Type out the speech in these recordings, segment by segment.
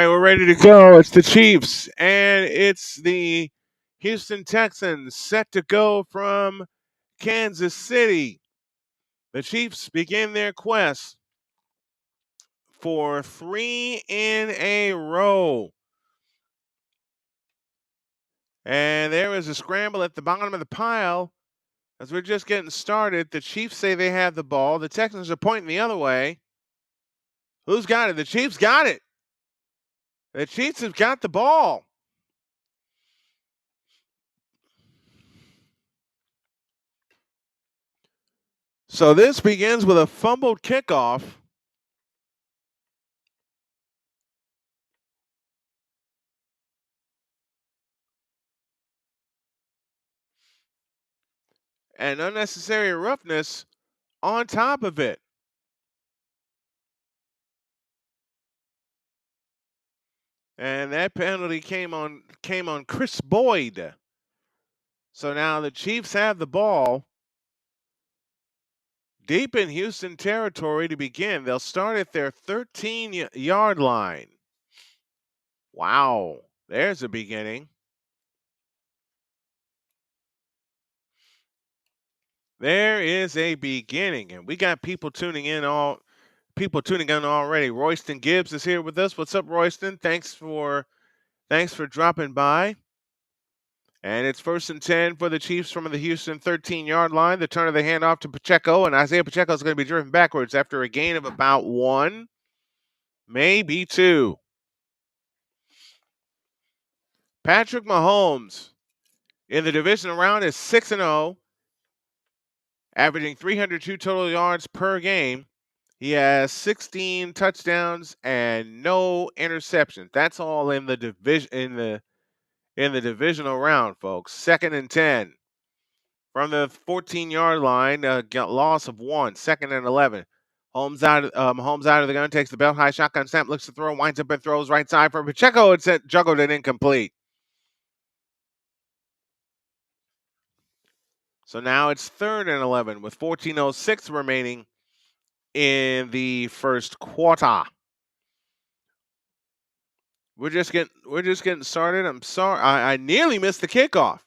right, we're ready to go. It's the Chiefs, and it's the Houston Texans set to go from Kansas City. The Chiefs begin their quest for 3 in a row. And there is a scramble at the bottom of the pile. As we're just getting started, the Chiefs say they have the ball. The Texans are pointing the other way. Who's got it? The Chiefs got it. The Chiefs have got the ball. So this begins with a fumbled kickoff. And unnecessary roughness on top of it. And that penalty came on Chris Boyd. So now the Chiefs have the ball deep in Houston territory to begin. They'll start at their 13-yard line. Wow, there's a beginning. There is a beginning, and we got people tuning in already. Royston Gibbs is here with us. What's up, Royston? Thanks for dropping by. And it's 1st and 10 for the Chiefs from the Houston 13-yard line. The turn of the handoff to Pacheco, and Isaiah Pacheco is going to be driven backwards after a gain of about 1, maybe 2. Patrick Mahomes in the divisional round is 6-0, averaging 302 total yards per game. He has 16 touchdowns and no interceptions. That's all in the divisional round, folks. 2nd and 10 from the 14-yard line. Got loss of 1. 2nd and 11. Mahomes out of the gun, takes the belt high shotgun snap, looks to throw, winds up and throws right side for Pacheco. It's juggled and incomplete. So now it's 3rd and 11 with 14:06 remaining in the first quarter. We're just getting started. I'm sorry. I nearly missed the kickoff.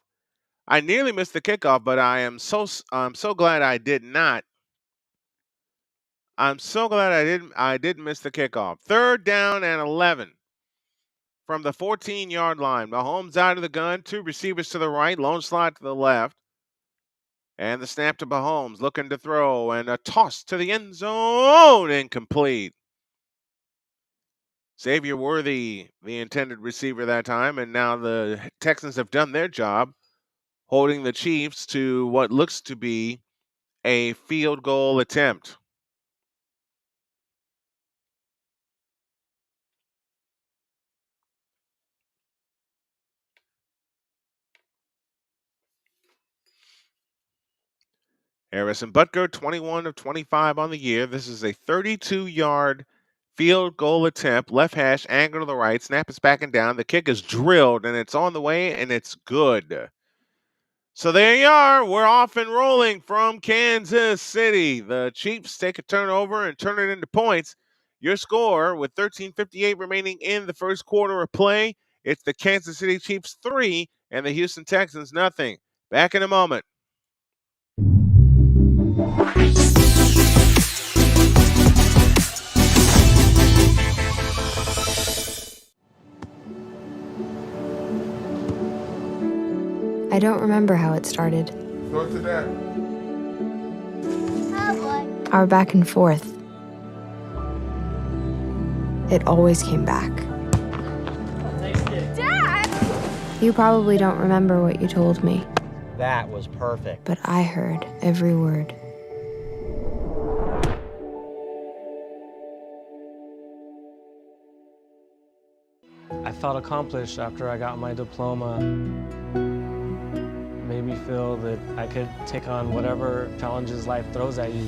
But I'm so glad I did not. I'm so glad I didn't miss the kickoff. 3rd down and 11 from the 14-yard line. Mahomes out of the gun, 2 receivers to the right, lone slot to the left. And the snap to Mahomes, looking to throw, and a toss to the end zone, incomplete. Xavier Worthy, the intended receiver that time, and now the Texans have done their job, holding the Chiefs to what looks to be a field goal attempt. Harrison Butker, 21 of 25 on the year. This is a 32-yard field goal attempt. Left hash, angle to the right. Snap is backing down. The kick is drilled, and it's on the way, and it's good. So there you are. We're off and rolling from Kansas City. The Chiefs take a turnover and turn it into points. Your score, with 13:58 remaining in the first quarter of play, it's the Kansas City Chiefs 3 and the Houston Texans nothing. Back in a moment. I don't remember how it started. Go to that. Our back and forth. It always came back. Dad! You probably don't remember what you told me, That was perfect. but I heard every word. I felt accomplished after I got my diploma. Made me feel that I could take on whatever challenges life throws at you.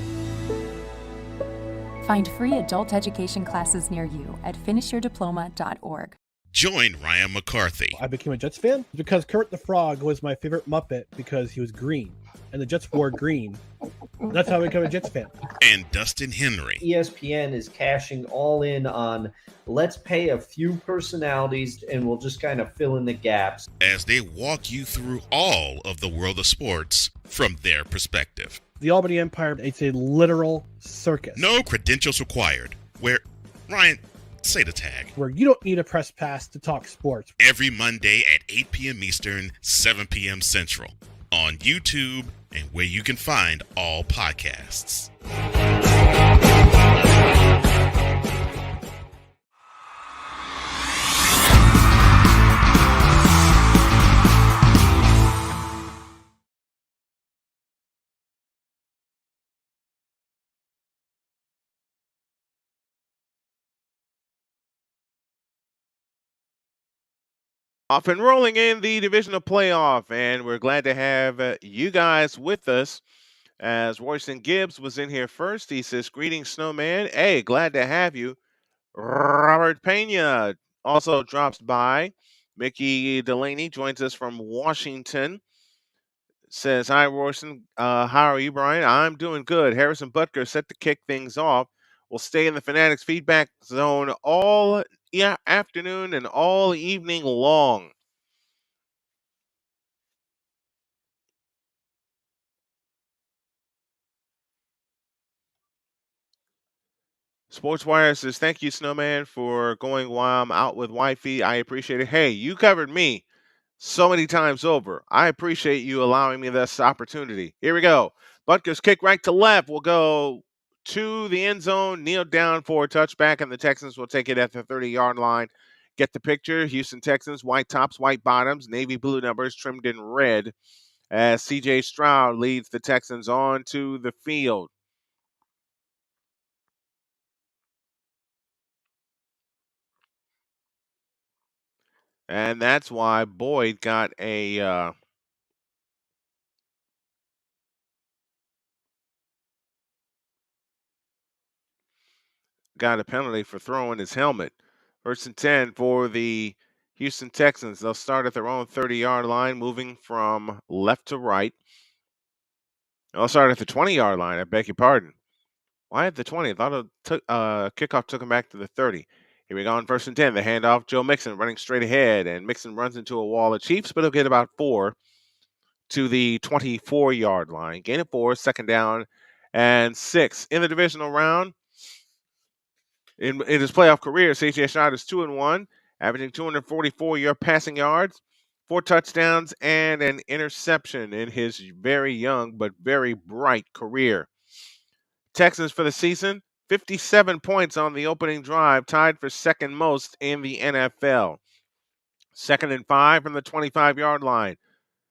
Find free adult education classes near you at finishyourdiploma.org. Join Ryan McCarthy. I became a Jets fan because Kermit the Frog was my favorite Muppet because he was green. and the Jets wore green. That's how I became a Jets fan. And Dustin Henry. ESPN is cashing all in on let's pay a few personalities and we'll just kind of fill in the gaps. As they walk you through all of the world of sports from their perspective. The Albany Empire, it's a literal circus. No credentials required. Where, Ryan, say the tag. Where you don't need a press pass to talk sports. Every Monday at 8 p.m. Eastern, 7 p.m. Central. On YouTube and where you can find all podcasts. Off and rolling in the divisional playoff, and we're glad to have you guys with us. As Royston Gibbs was in here first, he says, "Greetings, Snowman. Hey, glad to have you." Robert Pena also drops by. Mickey Delaney joins us from Washington. Says, "Hi, Royston. How are you, Brian? I'm doing good. Harrison Butker set to kick things off. We'll stay in the Fanatics feedback zone all afternoon and all evening long." Sportswire says, "Thank you, Snowman, for going while I'm out with wifey. I appreciate it." Hey, you covered me so many times over. I appreciate you allowing me this opportunity. Here we go. Butker's kick right to left will go to the end zone, kneel down for a touchback, and the Texans will take it at the 30-yard line. Get the picture. Houston Texans, white tops, white bottoms, navy blue numbers trimmed in red as CJ Stroud leads the Texans on to the field. And that's why Boyd got a penalty for throwing his helmet. 1st and 10 for the Houston Texans. They'll start at their own 30-yard line, moving from left to right. They'll start at the 20-yard line. I beg your pardon. Why at the 20? I thought kickoff took him back to the 30. Here we go on 1st and 10. The handoff, Joe Mixon running straight ahead, and Mixon runs into a wall of Chiefs, but he'll get about 4 to the 24-yard line. Gain of 4, 2nd down and 6. In the divisional round, in his playoff career, CJ Stroud is 2-1, averaging 244 passing yards, 4 touchdowns, and an interception in his very young but very bright career. Texans for the season, 57 points on the opening drive, tied for second most in the NFL. 2nd and 5 from the 25-yard line.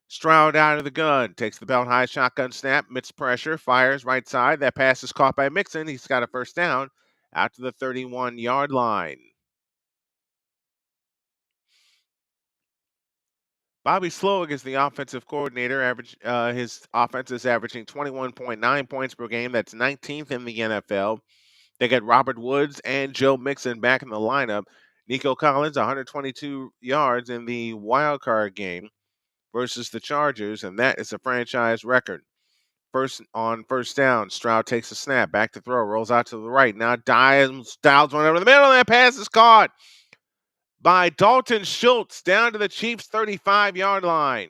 Stroud out of the gun, takes the belt high shotgun snap, midst pressure, fires right side. That pass is caught by Mixon. He's got a 1st down out to the 31-yard line. Bobby Slowick is the offensive coordinator. His offense is averaging 21.9 points per game. That's 19th in the NFL. They get Robert Woods and Joe Mixon back in the lineup. Nico Collins, 122 yards in the wild card game versus the Chargers, and that is a franchise record. 1st down, Stroud takes a snap, back to throw, rolls out to the right. Now dials one over the middle, and that pass is caught by Dalton Schultz down to the Chiefs' 35-yard line.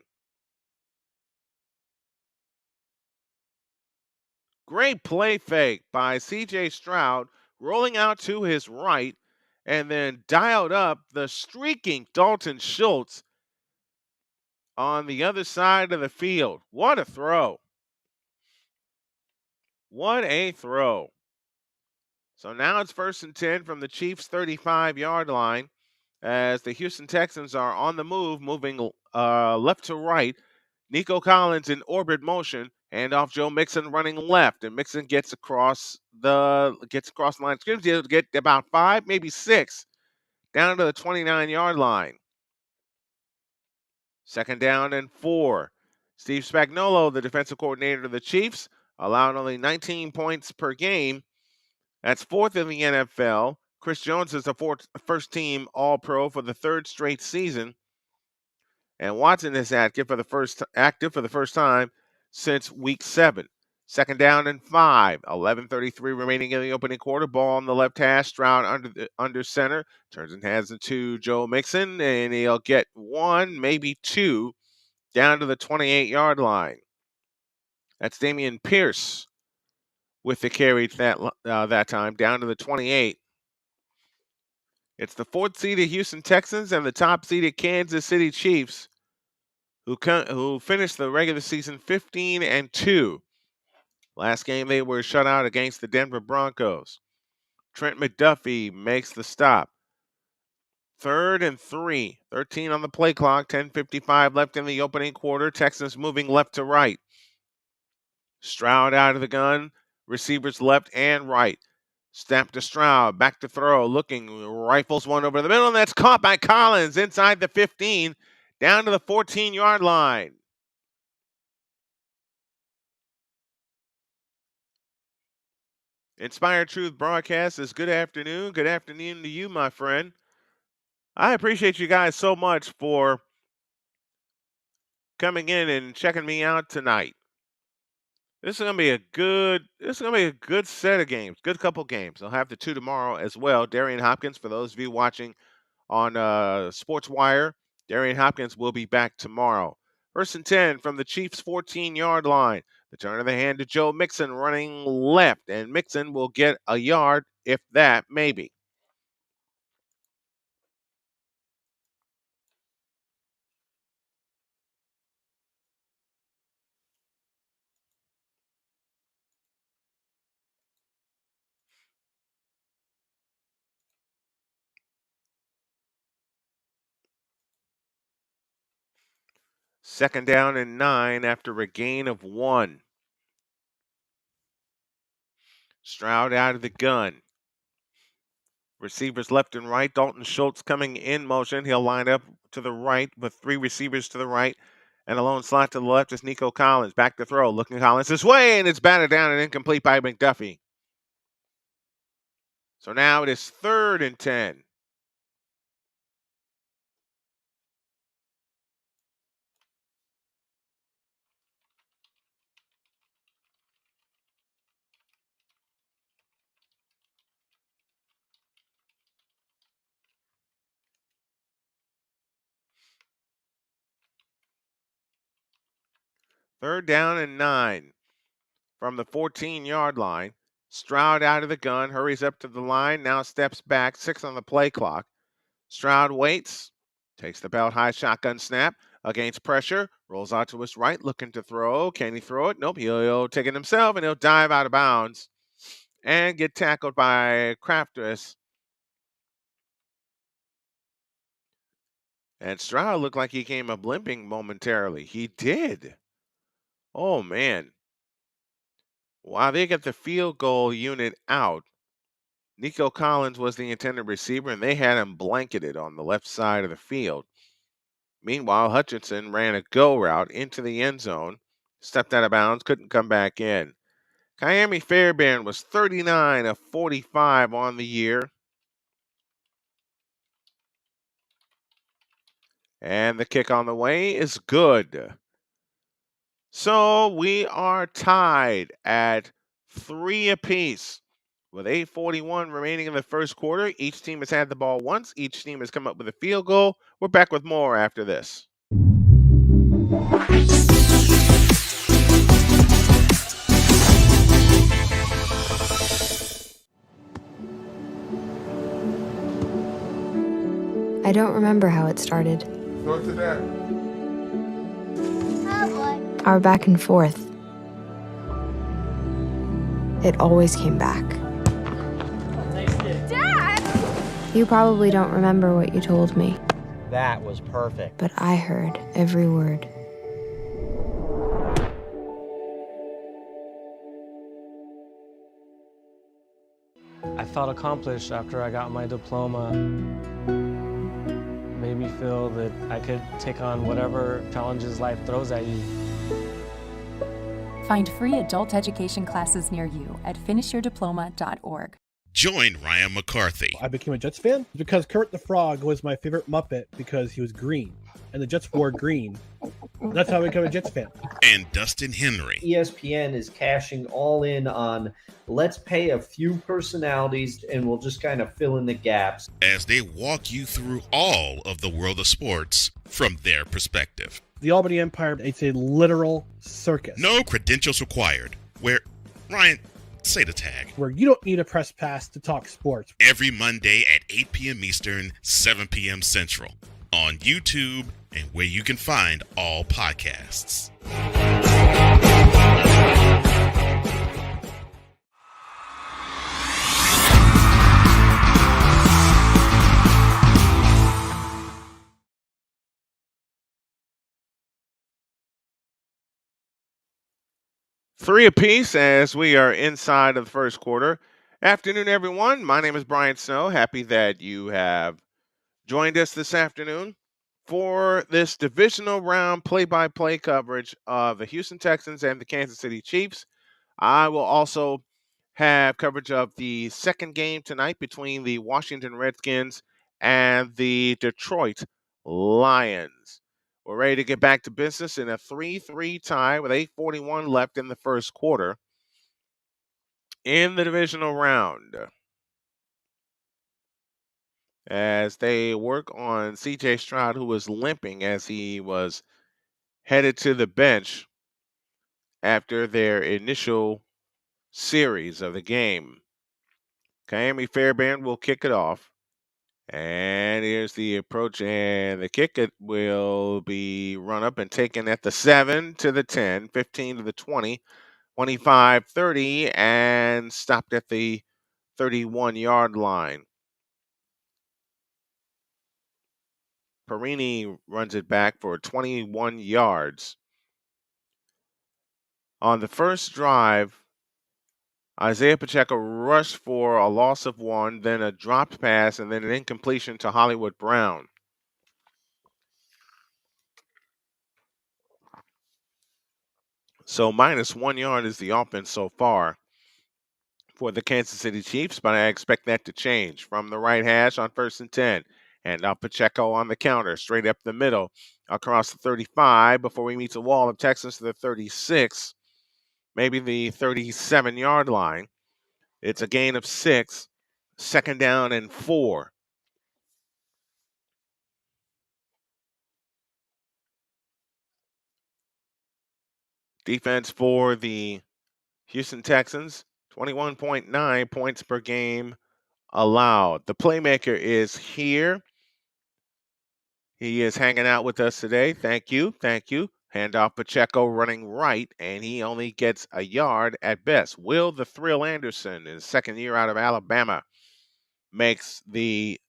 Great play fake by CJ Stroud, rolling out to his right, and then dialed up the streaking Dalton Schultz on the other side of the field. What a throw. What a throw. So now it's 1st and 10 from the Chiefs' 35-yard line as the Houston Texans are on the move, moving left to right. Nico Collins in orbit motion, hand off Joe Mixon running left, and Mixon gets across the line of scrimmage. He'll get about 5, maybe 6, down to the 29-yard line. 2nd down and 4. Steve Spagnuolo, the defensive coordinator of the Chiefs, allowed only 19 points per game. That's 4th in the NFL. Chris Jones is the 1st-team All-Pro for the 3rd straight season. And Watson is active for the first time since week 7. Second down and 5. 11:33 remaining in the opening quarter. Ball on the left hash. Stroud under center. Turns and hands it to Joe Mixon, and he'll get 1, maybe 2, down to the 28-yard line. That's Damian Pierce with the carry that time, down to the 28. It's the 4th-seeded Houston Texans and the top-seeded Kansas City Chiefs who finished the regular season 15-2. Last game they were shut out against the Denver Broncos. Trent McDuffie makes the stop. 3rd and 3. 13 on the play clock. 10:55 left in the opening quarter. Texans moving left to right. Stroud out of the gun. Receivers left and right. Snap to Stroud. Back to throw. Looking. Rifles one over the middle. And that's caught by Collins inside the 15. Down to the 14-yard line. Inspired Truth broadcast is good afternoon. Good afternoon to you, my friend. I appreciate you guys so much for coming in and checking me out tonight. This is gonna be a good set of games, good couple games. I'll have the 2 tomorrow as well. Darian Hopkins, for those of you watching on Sports Wire, Darian Hopkins will be back tomorrow. 1st and 10 from the Chiefs' 14-yard line. The turn of the hand to Joe Mixon running left, and Mixon will get a yard, if that, maybe. Second down and 9 after a gain of 1. Stroud out of the gun. Receivers left and right. Dalton Schultz coming in motion. He'll line up to the right with 3 receivers to the right. And a lone slot to the left is Nico Collins. Back to throw. Looking Collins this way, and it's batted down and incomplete by McDuffie. So now it is 3rd and 10. Third down and 9 from the 14-yard line. Stroud out of the gun, hurries up to the line, now steps back, 6 on the play clock. Stroud waits, takes the belt high shotgun snap against pressure, rolls out to his right, looking to throw. Can he throw it? Nope, he'll take it himself, and he'll dive out of bounds and get tackled by Craftus. And Stroud looked like he came up limping momentarily. He did. Oh, man. While they get the field goal unit out, Nico Collins was the intended receiver, and they had him blanketed on the left side of the field. Meanwhile, Hutchinson ran a go route into the end zone, stepped out of bounds, couldn't come back in. Kyami Fairbairn was 39 of 45 on the year. And the kick on the way is good. So we are tied at 3 apiece with 8:41 remaining in the first quarter. Each team has had the ball once. Each team has come up with a field goal. We're back with more after this. I don't remember how it started. Go to that. Our back and forth. It always came back. Dad! You probably don't remember what you told me, That was perfect. but I heard every word. I felt accomplished after I got my diploma. Made me feel that I could take on whatever challenges life throws at you. Find free adult education classes near you at finishyourdiploma.org. Join Ryan McCarthy I became a Jets fan because Kurt the Frog was my favorite Muppet because he was green, and the Jets wore green. That's how I became a Jets fan. and Dustin Henry ESPN is cashing all in on let's pay a few personalities and we'll just kind of fill in the gaps. as they walk you through all of the world of sports from their perspective. The Albany Empire, it's a literal circus. No credentials required. Where, Ryan, say the tag. Where you don't need a press pass to talk sports. Every Monday at 8 p.m. Eastern, 7 p.m. Central. On YouTube and where you can find all podcasts. Three apiece as we are inside of the first quarter. Afternoon, everyone. My name is Brian Snow. Happy that you have joined us this afternoon for this divisional round play-by-play coverage of the Houston Texans and the Kansas City Chiefs. I will also have coverage of the second game tonight between the Washington Redskins and the Detroit Lions. We're ready to get back to business in a 3-3 tie with 8:41 left in the first quarter in the divisional round. As they work on CJ Stroud, who was limping as he was headed to the bench after their initial series of the game. Kaimi Fairbairn will kick it off. And here's the approach, and the kick it will be run up and taken at the 7 to the 10, 15 to the 20, 25, 30, and stopped at the 31-yard line. Perini runs it back for 21 yards. On the first drive, Isaiah Pacheco rushed for a loss of 1, then a dropped pass, and then an incompletion to Hollywood Brown. So -1 yard is the offense so far for the Kansas City Chiefs, but I expect that to change. From the right hash on 1st and 10, and Pacheco on the counter, straight up the middle, across the 35 before we meet the wall of Texas to the 36, maybe the 37-yard line. It's a gain of 6, 2nd down and 4. Defense for the Houston Texans, 21.9 points per game allowed. The playmaker is here. He is hanging out with us today. Thank you. Thank you. Handoff Pacheco running right, and he only gets a yard at best. Will the Thrill Anderson, in his second year out of Alabama, makes the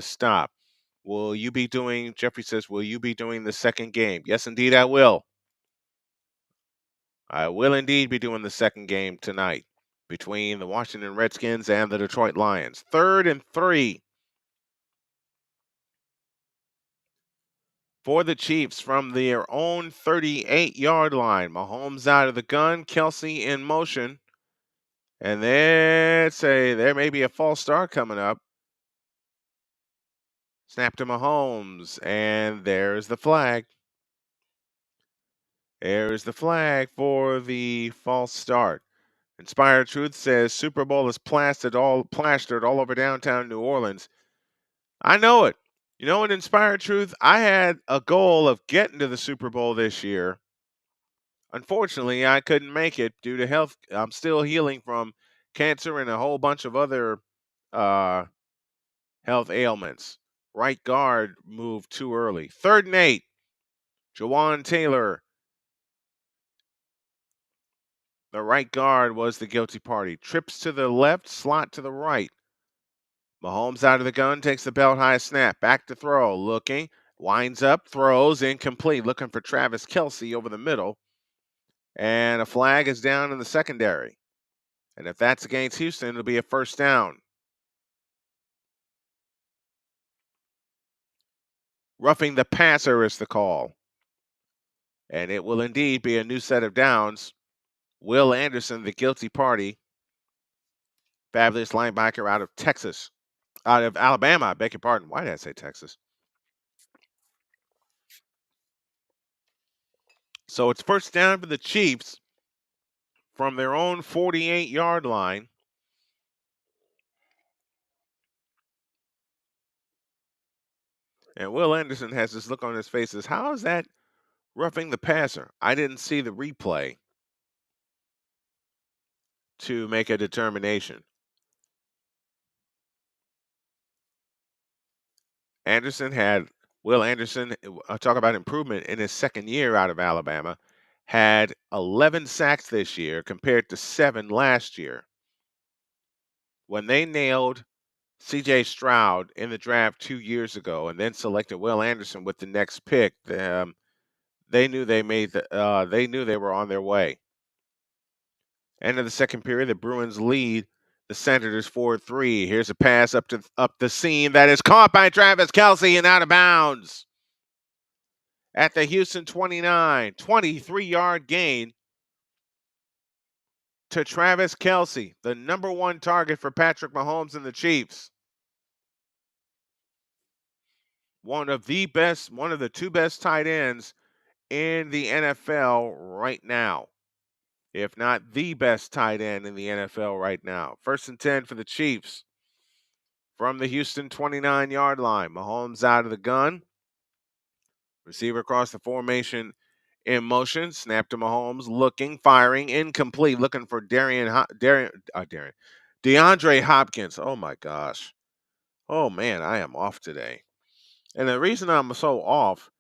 stop. Will you be doing, Jeffrey says, will you be doing the second game? Yes, indeed, I will. I will indeed be doing the second game tonight between the Washington Redskins and the Detroit Lions. 3rd and 3 for the Chiefs from their own 38-yard line. Mahomes out of the gun, Kelsey in motion. And there may be a false start coming up. Snap to Mahomes, and there's the flag. There's the flag for the false start. Inspired Truth says Super Bowl is plastered all over downtown New Orleans. I know it. You know what, Inspired Truth? I had a goal of getting to the Super Bowl this year. Unfortunately, I couldn't make it due to health. I'm still healing from cancer and a whole bunch of other health ailments. Right guard moved too early. 3rd and 8. Jawan Taylor. The right guard was the guilty party. Trips to the left, slot to the right. Mahomes out of the gun, takes the belt high snap. Back to throw, looking. Winds up, throws, incomplete. Looking for Travis Kelsey over the middle. And a flag is down in the secondary. And if that's against Houston, it'll be a 1st down. Roughing the passer is the call. And it will indeed be a new set of downs. Will Anderson, the guilty party, Fabulous linebacker out of Alabama. I beg your pardon. Why did I say Texas? So it's first down for the Chiefs from their own 48-yard line. And Will Anderson has this look on his face as, how is that roughing the passer? I didn't see the replay to make a determination. Will Anderson, talk about improvement in his second year out of Alabama, had 11 sacks this year compared to 7 last year. When they nailed CJ Stroud in the draft 2 years ago and then selected Will Anderson with the next pick, they knew they were on their way. End of the second period, the Bruins lead the Senators 4-3. Here's a pass up the seam that is caught by Travis Kelce and out of bounds. At the Houston 29, 23-yard gain to Travis Kelce, the number one target for Patrick Mahomes and the Chiefs. One of the two best tight ends in the NFL right now, if not the best tight end in the NFL right now. 1st and 10 for the Chiefs from the Houston 29-yard line. Mahomes out of the gun. Receiver across the formation in motion. Snap to Mahomes. Looking, firing, incomplete. Looking for DeAndre Hopkins. Oh my gosh. Oh man, I am off today. And the reason I'm so off,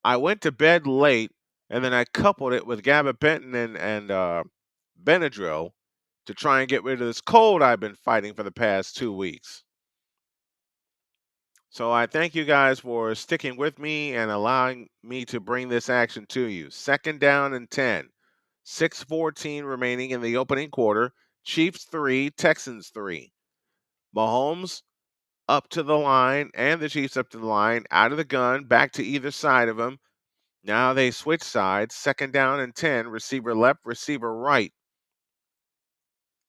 I went to bed late and then I coupled it with gabapentin and Benadryl to try and get rid of this cold I've been fighting for the past 2 weeks. So I thank you guys for sticking with me and allowing me to bring this action to you. 2nd down and 10. 6:14 remaining in the opening quarter. Chiefs 3, Texans 3. Mahomes up to the line and the Chiefs up to the line, out of the gun, back to either side of him. Now they switch sides. 2nd down and 10. Receiver left, receiver right.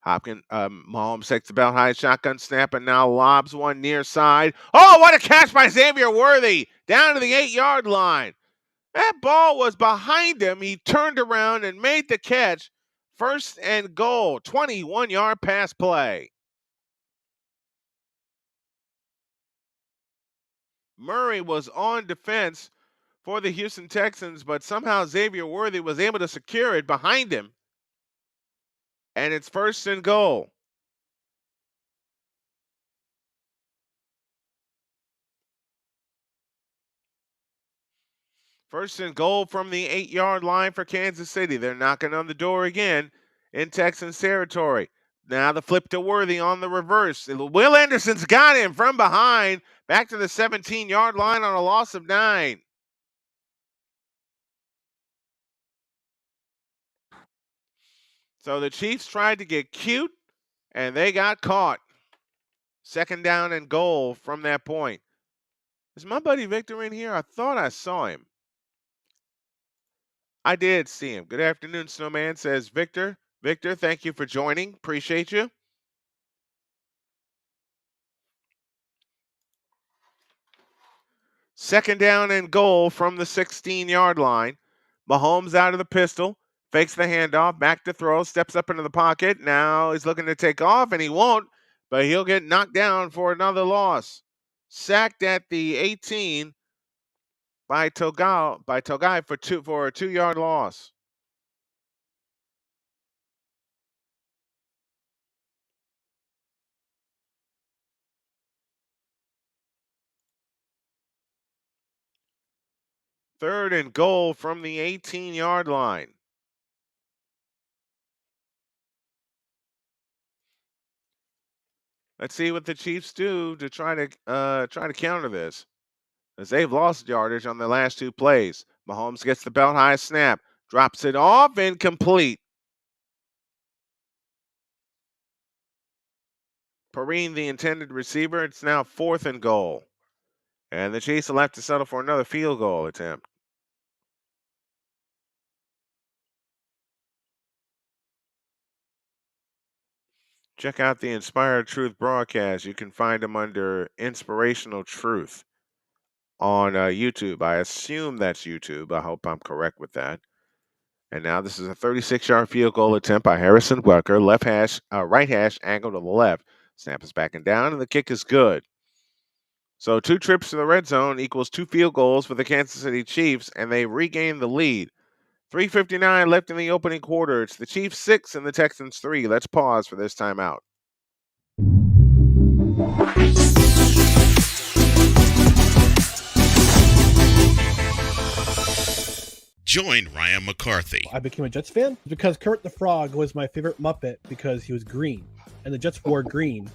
Mahomes takes the belt high shotgun snap and now lobs one near side. Oh, what a catch by Xavier Worthy down to the 8-yard line. That ball was behind him. He turned around and made the catch. 1st and goal, 21-yard pass play. Murray was on defense for the Houston Texans, but somehow Xavier Worthy was able to secure it behind him. And it's 1st and goal. First and goal from the 8-yard line for Kansas City. They're knocking on the door again in Texans territory. Now the flip to Worthy on the reverse. Will Anderson's got him from behind, back to the 17-yard line on a loss of 9. So the Chiefs tried to get cute, and they got caught. 2nd down and goal from that point. Is my buddy Victor in here? I thought I saw him. I did see him. Good afternoon, Snowman, says Victor. Victor, thank you for joining. Appreciate you. 2nd down and goal from the 16-yard line. Mahomes out of the pistol, fakes the handoff, back to throw, steps up into the pocket. Now he's looking to take off, and he won't, but he'll get knocked down for another loss. Sacked at the 18 by Togai for a 2-yard loss. Third and goal from the 18-yard line. Let's see what the Chiefs do to try to counter this, as they've lost yardage on their last 2 plays. Mahomes gets the belt high snap, drops it off, incomplete. Perrine, the intended receiver. It's now 4th and goal. And the Chiefs will have to settle for another field goal attempt. Check out the Inspired Truth broadcast. You can find them under Inspirational Truth on YouTube. I assume that's YouTube. I hope I'm correct with that. And now this is a 36-yard field goal attempt by Harrison Butker. Right hash, angle to the left. Snap is backing down, and the kick is good. So 2 trips to the red zone equals 2 field goals for the Kansas City Chiefs, and they regain the lead. 3:59 left in the opening quarter. It's the Chiefs 6 and the Texans 3. Let's pause for this timeout. Join Ryan McCarthy I became a Jets fan because Kurt the Frog was my favorite Muppet because he was green, and the Jets wore green.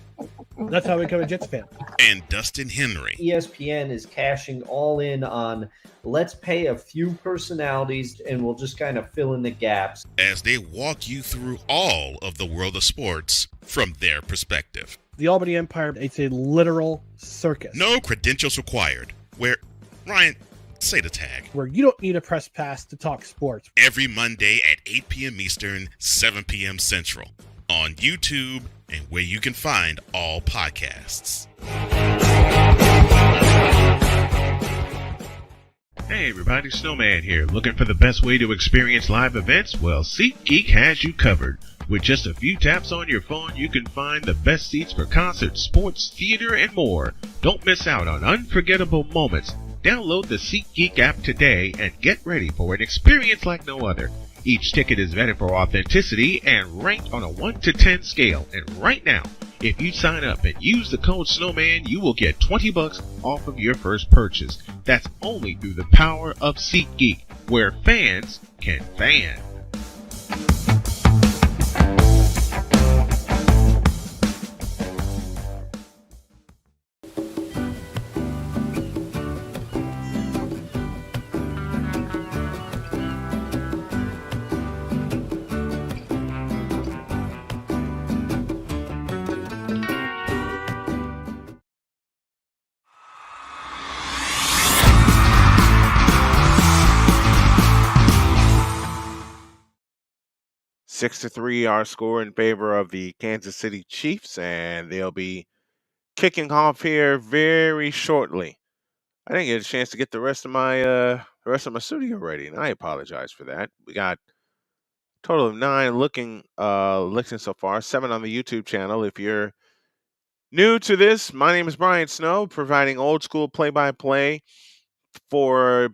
That's how I became a Jets fan. and Dustin Henry ESPN is cashing all in on let's pay a few personalities and we'll just kind of fill in the gaps. as they walk you through all of the world of sports from their perspective. The Albany Empire, it's a literal circus. No credentials required. Where, Ryan, say the tag. Where you don't need a press pass to talk sports. Every Monday at 8 p.m. Eastern, 7 p.m. Central. On YouTube and where you can find all podcasts. Hey everybody, Snowman here. Looking for the best way to experience live events? Well, SeatGeek has you covered. With just a few taps on your phone, you can find the best seats for concerts, sports, theater, and more. Don't miss out on unforgettable moments. Download the SeatGeek app today and get ready for an experience like no other. Each ticket is vetted for authenticity and ranked on a 1 to 10 scale. And right now, if you sign up and use the code SNOWMAN, you will get $20 off of your first purchase. That's only through the power of SeatGeek, where fans can fan. Six to 3 our score in favor of the Kansas City Chiefs, and they'll be kicking off here very shortly. I didn't get a chance to get the rest of my studio ready, and I apologize for that. We got a total of 9 listening so far, 7 on the YouTube channel. If you're new to this, my name is Brian Snow, providing old school play-by-play for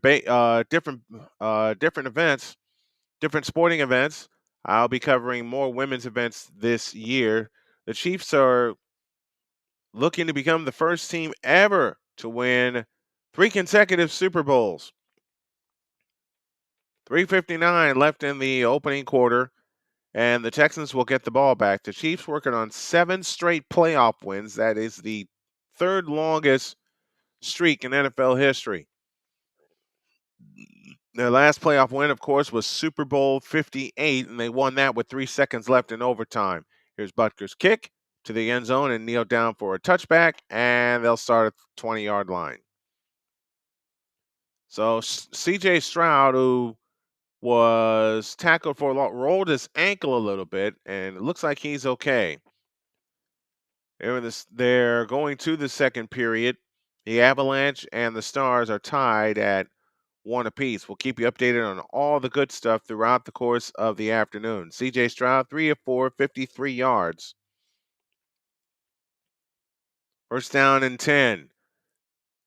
different events, different sporting events. I'll be covering more women's events this year. The Chiefs are looking to become the first team ever to win 3 consecutive Super Bowls. 3:59 left in the opening quarter, and the Texans will get the ball back. The Chiefs working on 7 straight playoff wins. That is the 3rd longest streak in NFL history. Their last playoff win, of course, was Super Bowl 58, and they won that with 3 seconds left in overtime. Here's Butker's kick to the end zone and kneel down for a touchback, and they'll start at the 20-yard line. So CJ Stroud, who was tackled for a lot, rolled his ankle a little bit, and it looks like he's okay. They're going to the second period. The Avalanche and the Stars are tied at 1 apiece. We'll keep you updated on all the good stuff throughout the course of the afternoon. CJ Stroud, 3 of 4, 53 yards. First down and 10.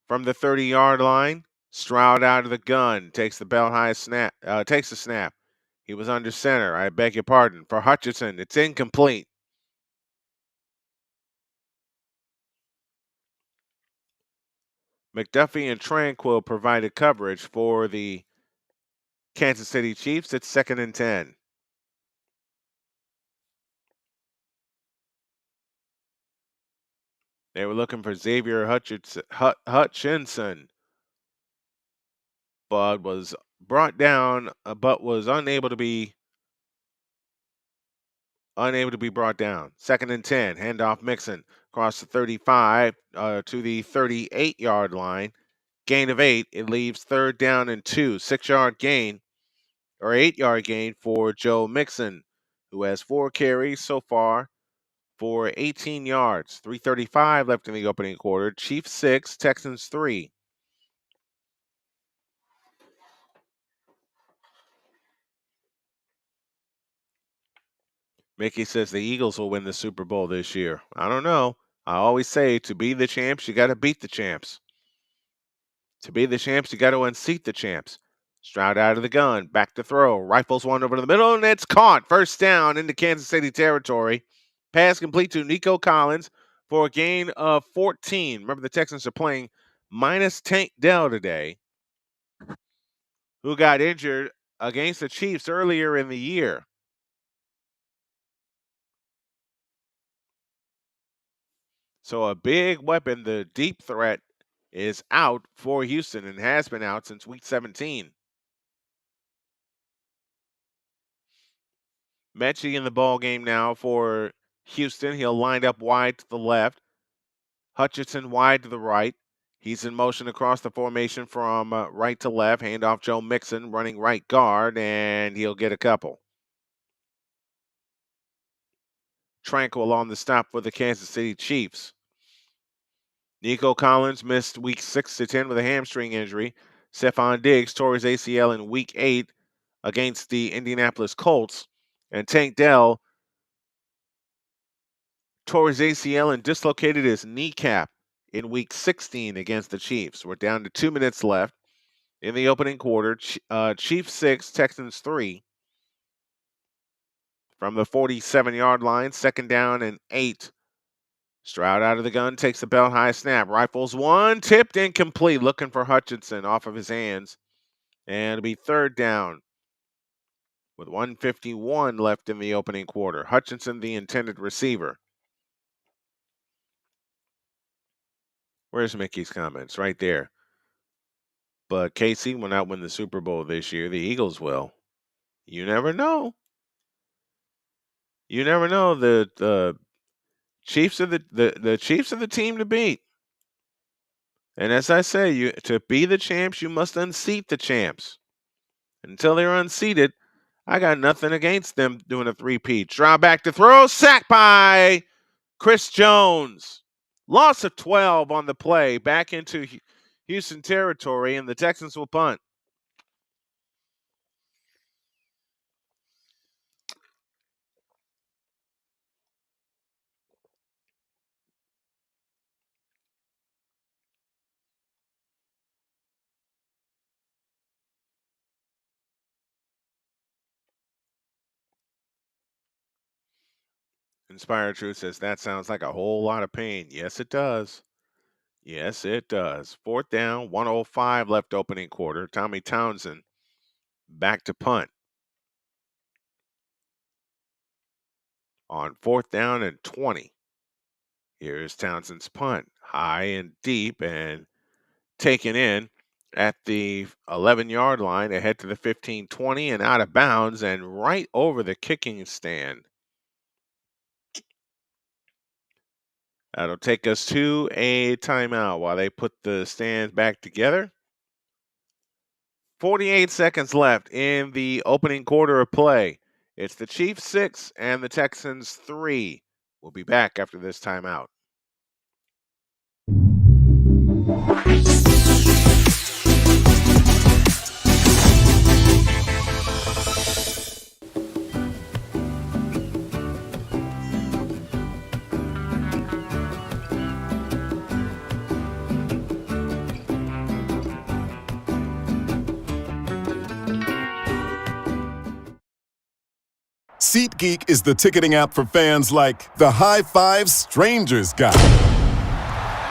From the 30-yard line, Stroud out of the gun, takes the belt-high snap, takes the snap. He was under center. I beg your pardon. For Hutchinson, it's incomplete. McDuffie and Tranquil provided coverage for the Kansas City Chiefs. It's 2nd and 10. They were looking for Xavier Hutchinson, but was brought down, but was unable to be brought down. 2nd and 10. Handoff Mixon across the 35 to the 38-yard line. Gain of 8. It leaves 3rd down and 2. 6-yard gain or 8-yard gain for Joe Mixon, who has 4 carries so far for 18 yards. 3:35 left in the opening quarter. Chiefs 6, Texans 3. Mickey says the Eagles will win the Super Bowl this year. I don't know. I always say to be the champs, you got to beat the champs. To be the champs, you got to unseat the champs. Stroud out of the gun, back to throw, rifles one over to the middle, and it's caught. First down into Kansas City territory. Pass complete to Nico Collins for a gain of 14. Remember, the Texans are playing minus Tank Dell today, who got injured against the Chiefs earlier in the year. So a big weapon, the deep threat, is out for Houston and has been out since week 17. Mechie in the ball game now for Houston. He'll line up wide to the left. Hutchinson wide to the right. He's in motion across the formation from right to left. Handoff Joe Mixon running right guard, and he'll get a couple. Tranquil on the stop for the Kansas City Chiefs. Nico Collins missed week 6 to 10 with a hamstring injury. Stephon Diggs tore his ACL in week 8 against the Indianapolis Colts. And Tank Dell tore his ACL and dislocated his kneecap in week 16 against the Chiefs. We're down to 2 minutes left in the opening quarter. Chiefs 6, Texans 3. From the 47-yard line, second down and 8. Stroud out of the gun, takes the belt high snap. Rifles one, tipped incomplete, looking for Hutchinson off of his hands. And it'll be third down with 1:51 left in the opening quarter. Hutchinson, the intended receiver. Where's Mickey's comments? Right there. But KC will not win the Super Bowl this year. The Eagles will. You never know. You never know. The Chiefs are the Chiefs are the team to beat. And as I say, to be the champs, you must unseat the champs. Until they're unseated, I got nothing against them doing a three-peat. Draw back to throw, sacked by Chris Jones. Loss of 12 on the play, back into Houston territory, and the Texans will punt. Inspired Truth says, that sounds like a whole lot of pain. Yes, it does. Yes, it does. Fourth down, 1:05 left opening quarter. Tommy Townsend back to punt. On fourth down and 20. Here's Townsend's punt. High and deep and taken in at the 11-yard line, ahead to the 15-20 and out of bounds and right over the kicking stand. That'll take us to a timeout while they put the stands back together. 48 seconds left in the opening quarter of play. It's the Chiefs 6 and the Texans 3. We'll be back after this timeout. SeatGeek is the ticketing app for fans like the high five strangers got.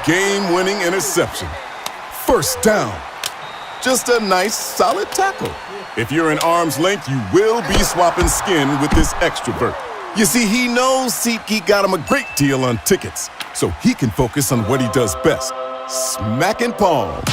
Game-winning interception. First down. Just a nice, solid tackle. If you're in arm's length, you will be swapping skin with this extrovert. You see, he knows SeatGeek got him a great deal on tickets, so he can focus on what he does best, smacking palms.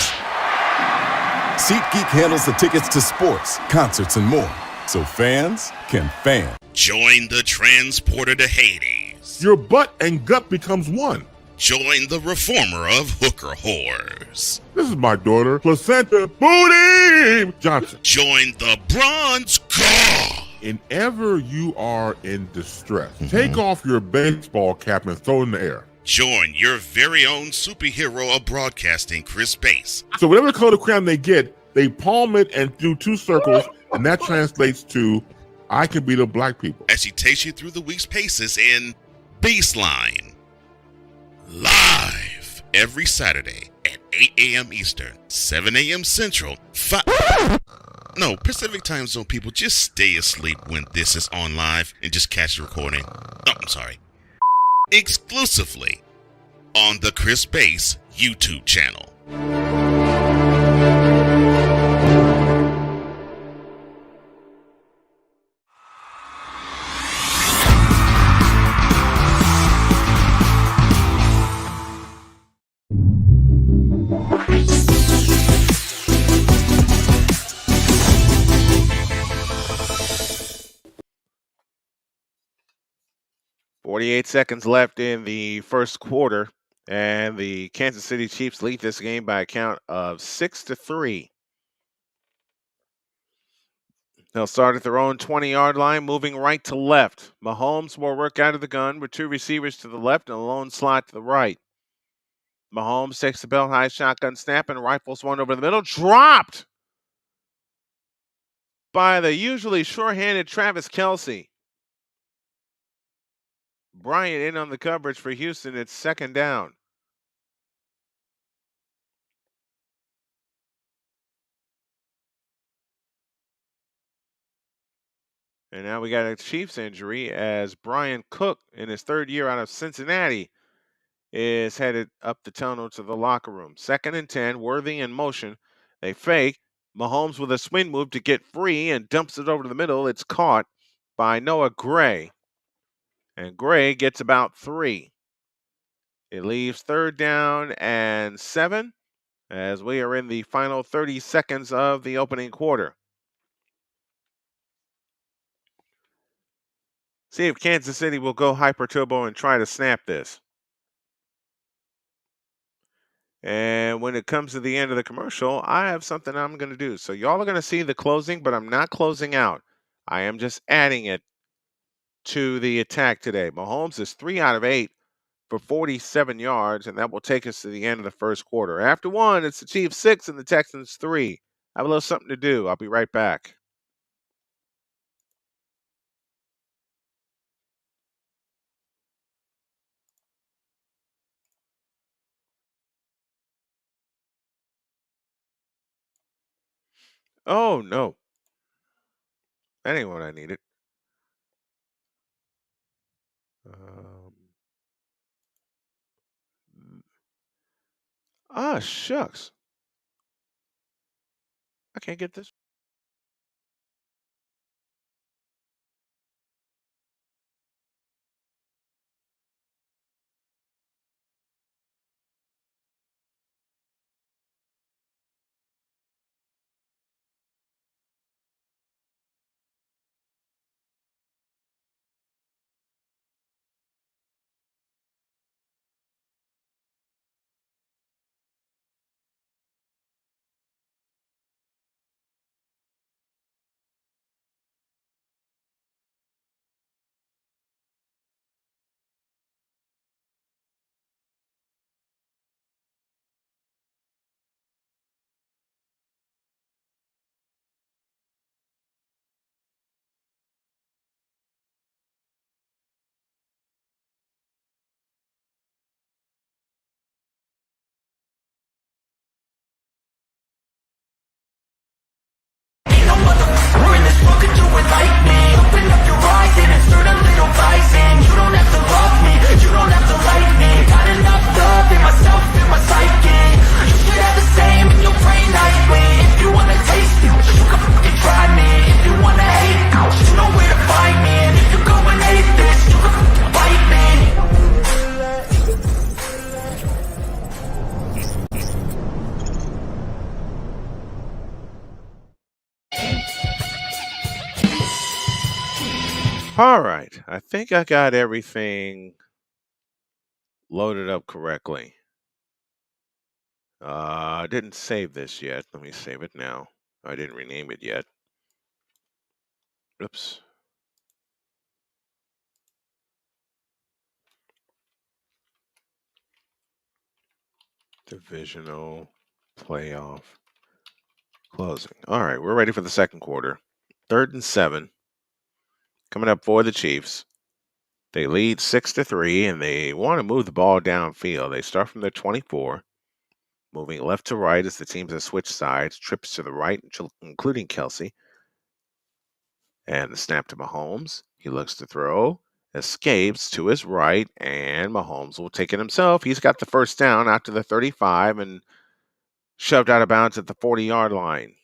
SeatGeek handles the tickets to sports, concerts, and more, so fans can fan. Join the transporter to Hades. Your butt and gut becomes one. Join the reformer of hooker whores. This is my daughter, Placenta Booty Johnson. Join the bronze god Whenever you are in distress, take off your baseball cap and throw it in the air. Join your very own superhero of broadcasting, Chris Bass. So whatever color crayon they get, they palm it and do 2 circles, and that translates to, I can beat up black people. As he takes you through the week's paces in Baseline. Live every Saturday at 8 a.m. Eastern, 7 a.m. Central, Pacific Time Zone people, just stay asleep when this is on live and just catch the recording. Oh, I'm sorry. Exclusively on the Chris Bass YouTube channel. .48 seconds left in the first quarter, and the Kansas City Chiefs lead this game by a count of 6-3. They'll start at their own 20-yard line, moving right to left. Mahomes will work out of the gun with 2 receivers to the left and a lone slot to the right. Mahomes takes the belt high shotgun snap and rifles one over the middle. Dropped by the usually sure-handed Travis Kelce. Bryant in on the coverage for Houston. It's second down. And now we got a Chiefs injury as Brian Cook, in his 3rd year out of Cincinnati, is headed up the tunnel to the locker room. 2nd and 10, Worthy in motion. They fake. Mahomes with a swing move to get free and dumps it over to the middle. It's caught by Noah Gray. And Gray gets about 3. It leaves 3rd down and 7 as we are in the final 30 seconds of the opening quarter. See if Kansas City will go hyper turbo and try to snap this. And when it comes to the end of the commercial, I have something I'm going to do. So y'all are going to see the closing, but I'm not closing out. I am just adding it to the attack today. Mahomes is 3 out of 8 for 47 yards, and that will take us to the end of the first quarter. After 1, it's the Chiefs 6 and the Texans 3. I have a little something to do. I'll be right back. Oh, no. That ain't what I needed. Shucks. I can't get this. All right. I think I got everything loaded up correctly. I didn't save this yet. Let me save it now. I didn't rename it yet. Oops. Divisional playoff closing. All right, we're ready for the second quarter. 3rd and 7. Coming up for the Chiefs. They lead 6-3, and they want to move the ball downfield. They start from their 24, moving left to right as the teams have switched sides, trips to the right, including Kelsey. And the snap to Mahomes. He looks to throw, escapes to his right, and Mahomes will take it himself. He's got the first down out to the 35 and shoved out of bounds at the 40-yard line.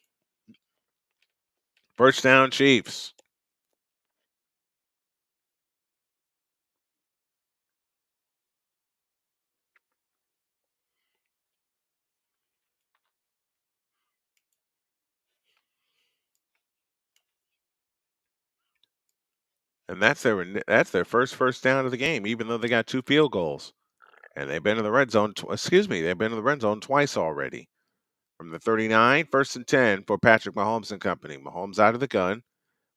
First down, Chiefs. And that's their first down of the game, even though they got 2 field goals. And they've been in the red zone. They've been in the red zone twice already. From the 39, 1st and 10 for Patrick Mahomes and company. Mahomes out of the gun.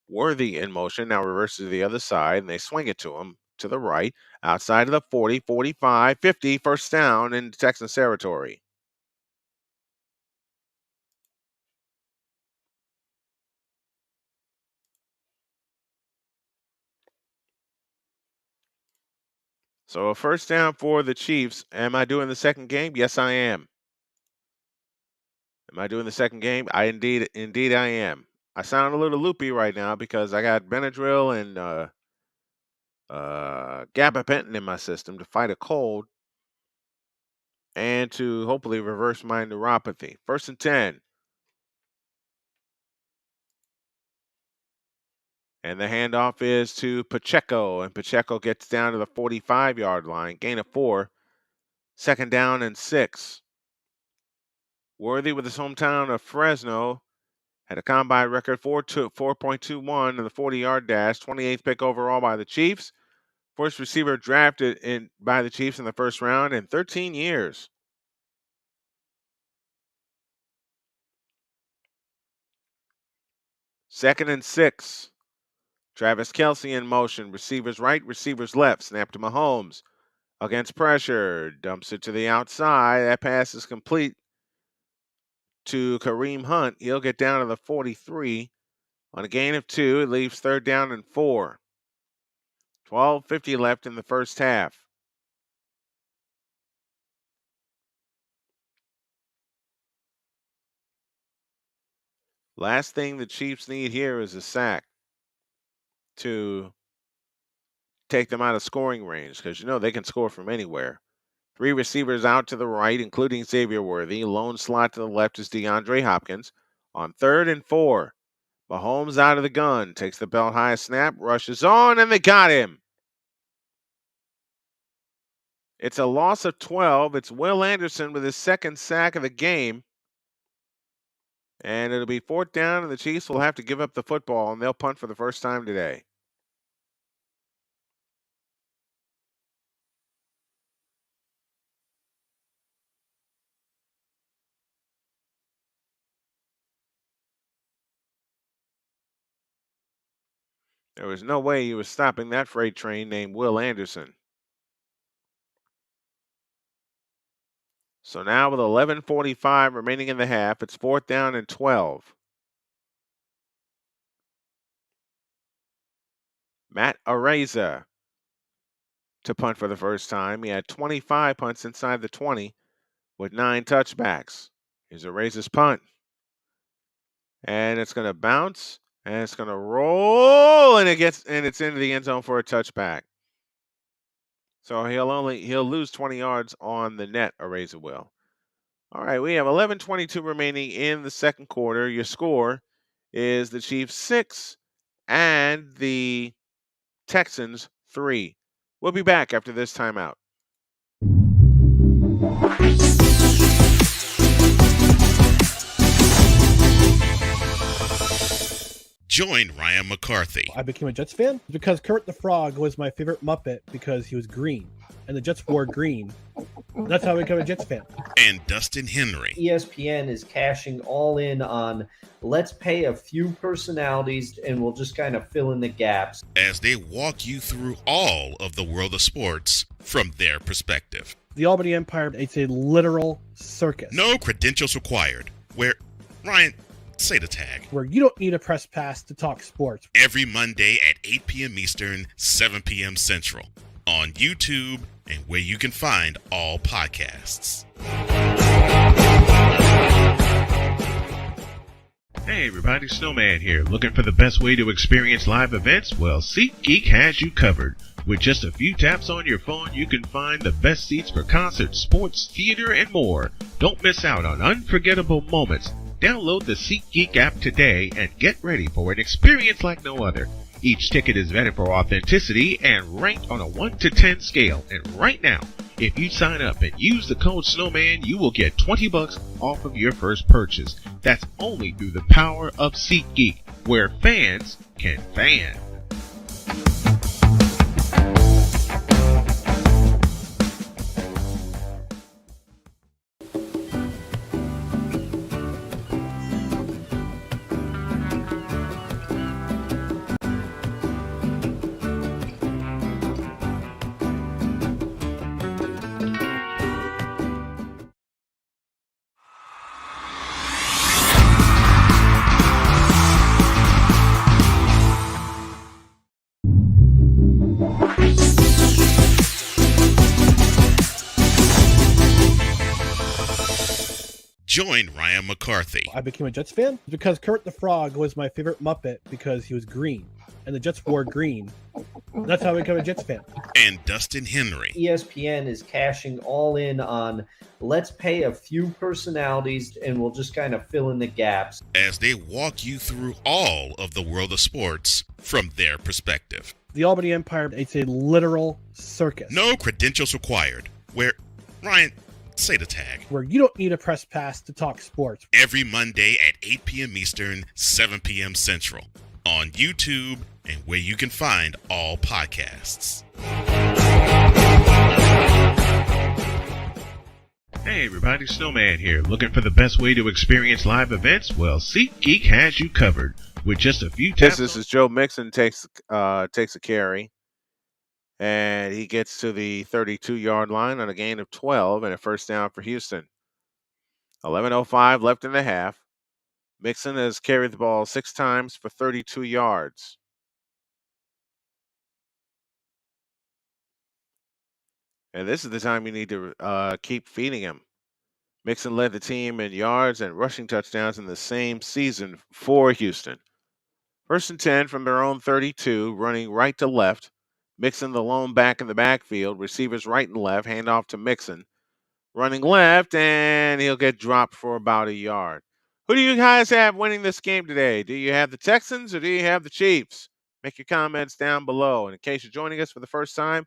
Worthy in motion, now reverses to the other side, and they swing it to him to the right, outside of the 40, 45, 50, first down in Texans territory. So a first down for the Chiefs. Am I doing the second game? Yes, I am. Am I doing the second game? Indeed I am. I sound a little loopy right now because I got Benadryl and gabapentin in my system to fight a cold and to hopefully reverse my neuropathy. 1st and 10. And the handoff is to Pacheco, and Pacheco gets down to the 45-yard line, gain of 4, 2nd down and 6. Worthy with his hometown of Fresno had a combine record 4.21 in the 40-yard dash, 28th pick overall by the Chiefs. First receiver drafted by the Chiefs in the first round in 13 years. Second and 6. Travis Kelsey in motion. Receivers right, receivers left. Snap to Mahomes. Against pressure. Dumps it to the outside. That pass is complete to Kareem Hunt. He'll get down to the 43 on a gain of 2. It leaves 3rd down and 4. 12:50 left in the first half. Last thing the Chiefs need here is a sack to take them out of scoring range because, they can score from anywhere. 3 receivers out to the right, including Xavier Worthy. Lone slot to the left is DeAndre Hopkins. On 3rd and 4, Mahomes out of the gun, takes the belt high snap, rushes on, and they got him. It's a loss of 12. It's Will Anderson with his 2nd sack of the game. And it'll be 4th down, and the Chiefs will have to give up the football, and they'll punt for the first time today. There was no way he was stopping that freight train named Will Anderson. So now with 11:45 remaining in the half, it's 4th down and 12. Matt Arrowhead to punt for the first time. He had 25 punts inside the 20 with 9 touchbacks. Here's Arrowhead's punt. And it's going to bounce, and it's going to roll, and it's into the end zone for a touchback. So he'll lose 20 yards on the net, Arrowhead will. All right, we have 11:22 remaining in the second quarter. Your score is the Chiefs 6 and the Texans 3. We'll be back after this timeout. Join Ryan McCarthy. I became a Jets fan because Kurt the Frog was my favorite Muppet because he was green, and the Jets wore green. That's how I became a Jets fan. And Dustin Henry. ESPN is cashing all in on let's pay a few personalities and we'll just kind of fill in the gaps As they walk you through all of the world of sports from their perspective. The Albany Empire, it's a literal circus. No credentials required. Where, Ryan, say the tag. Where you don't need a press pass to talk sports. Every Monday at 8 p.m. Eastern, 7 p.m. Central. On YouTube and where you can find all podcasts. Hey everybody, Snowman here. Looking for the best way to experience live events? Well, SeatGeek has you covered. With just a few taps on your phone, you can find the best seats for concerts, sports, theater, and more. Don't miss out on unforgettable moments. Download the SeatGeek app today and get ready for an experience like no other. Each ticket is vetted for authenticity and ranked on a 1 to 10 scale. And right now, if you sign up and use the code SNOWMAN, you will get $20 off of your first purchase. That's only through the power of SeatGeek, where fans can fan. Join Ryan McCarthy. I became a Jets fan because Kurt the Frog was my favorite Muppet because he was green, and the Jets wore green. That's how I became a Jets fan. And Dustin Henry. ESPN is cashing all in on let's pay a few personalities and we'll just kind of fill in the gaps. As they walk you through all of the world of sports from their perspective. The Albany Empire, it's a literal circus. No credentials required. Where, Ryan, say the tag. Where you don't need a press pass to talk sports. Every Monday at 8 p.m. Eastern, 7 p.m. Central. On YouTube and where you can find all podcasts. Hey everybody, Snowman here. Looking for the best way to experience live events? Well, SeatGeek has you covered. With just a few taps. This is Joe Mixon takes a carry. And he gets to the 32-yard line on a gain of 12 and a first down for Houston. 11:05 left in the half. Mixon has carried the ball 6 times for 32 yards. And this is the time you need to keep feeding him. Mixon led the team in yards and rushing touchdowns in the same season for Houston. 1st and 10 from their own 32, running right to left. Mixon, the lone back in the backfield. Receivers right and left. Handoff to Mixon. Running left, and he'll get dropped for about a yard. Who do you guys have winning this game today? Do you have the Texans or do you have the Chiefs? Make your comments down below. And in case you're joining us for the first time,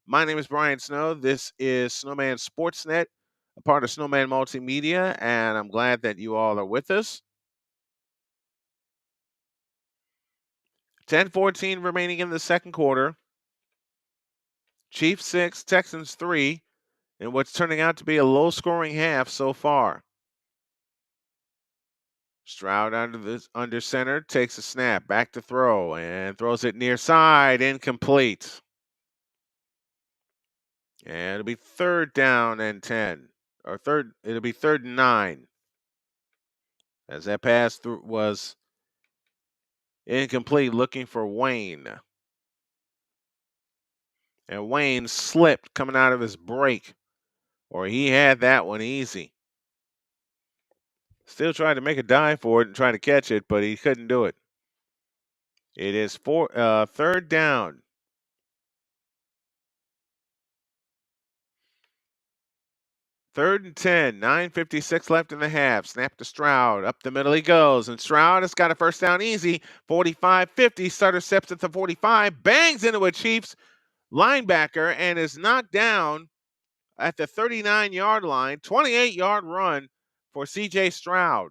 my name is Brian Snow. This is Snowman Sportsnet, a part of Snowman Multimedia, and I'm glad that you all are with us. 10:14 remaining in the second quarter. Chiefs 6, Texans 3, in what's turning out to be a low-scoring half so far. Stroud under center, takes a snap, back to throw, and throws it near side, incomplete. And it'll be 3rd down and 10, or it'll be 3rd and 9. As that pass through was incomplete, looking for Wayne. And Wayne slipped coming out of his break, or he had that one easy. Still tried to make a dive for it and try to catch it, but he couldn't do it. It is 3rd down. Third and 10, 9:56 left in the half. Snap to Stroud. Up the middle he goes. And Stroud has got a first down easy. 45-50. Starter steps at the 45. Bangs into a Chiefs linebacker and is knocked down at the 39-yard line. 28-yard run for CJ Stroud.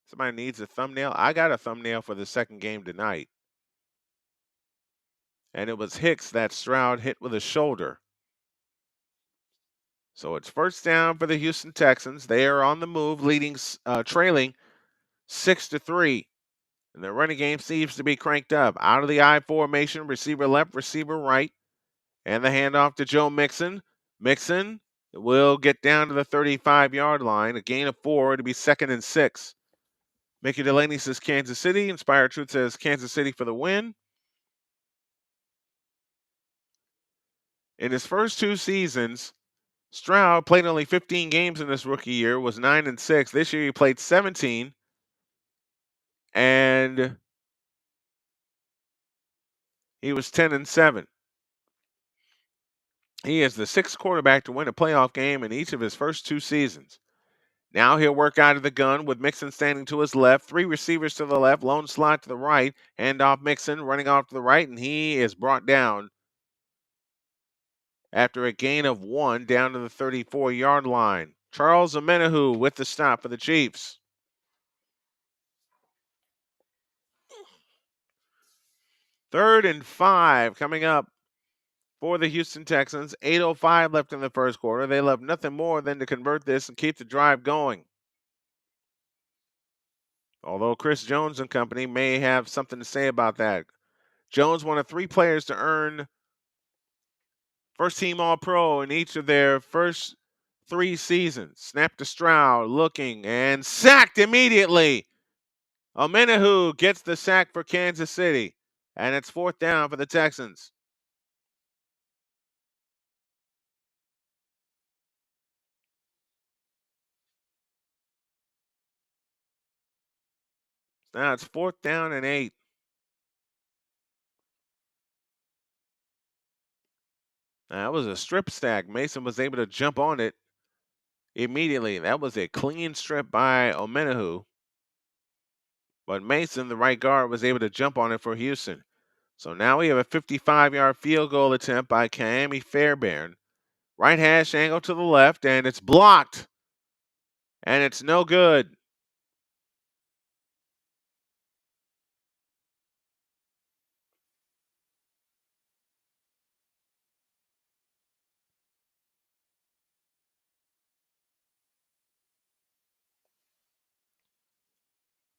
Somebody needs a thumbnail. I got a thumbnail for the second game tonight. And it was Hicks that Stroud hit with a shoulder. So it's first down for the Houston Texans. They are on the move, trailing 6-3. And the running game seems to be cranked up. Out of the I formation, receiver left, receiver right. And the handoff to Joe Mixon. Mixon will get down to the 35-yard line. A gain of 4 to be 2nd and 6. Mickey Delaney says Kansas City. Inspired Truth says Kansas City for the win. In his first 2 seasons, Stroud played only 15 games in this rookie year, was 9-6. This year he played 17. And he was 10-7. He is the 6th quarterback to win a playoff game in each of his first 2 seasons. Now he'll work out of the gun with Mixon standing to his left, 3 receivers to the left, lone slot to the right, handoff Mixon running off to the right, and he is brought down after a gain of 1 down to the 34-yard line. Charles Omenihu with the stop for the Chiefs. Third and 5 coming up for the Houston Texans. 8:05 left in the first quarter. They love nothing more than to convert this and keep the drive going. Although Chris Jones and company may have something to say about that. Jones, one of 3 players to earn first-team All-Pro in each of their first 3 seasons. Snap to Stroud, looking, and sacked immediately. Omenihu gets the sack for Kansas City, and it's 4th down for the Texans. Now it's 4th down and 8. That was a strip sack. Mason was able to jump on it immediately. That was a clean strip by Omenihu. But Mason, the right guard, was able to jump on it for Houston. So now we have a 55-yard field goal attempt by Kaimi Fairbairn. Right hash angle to the left, and it's blocked. And it's no good.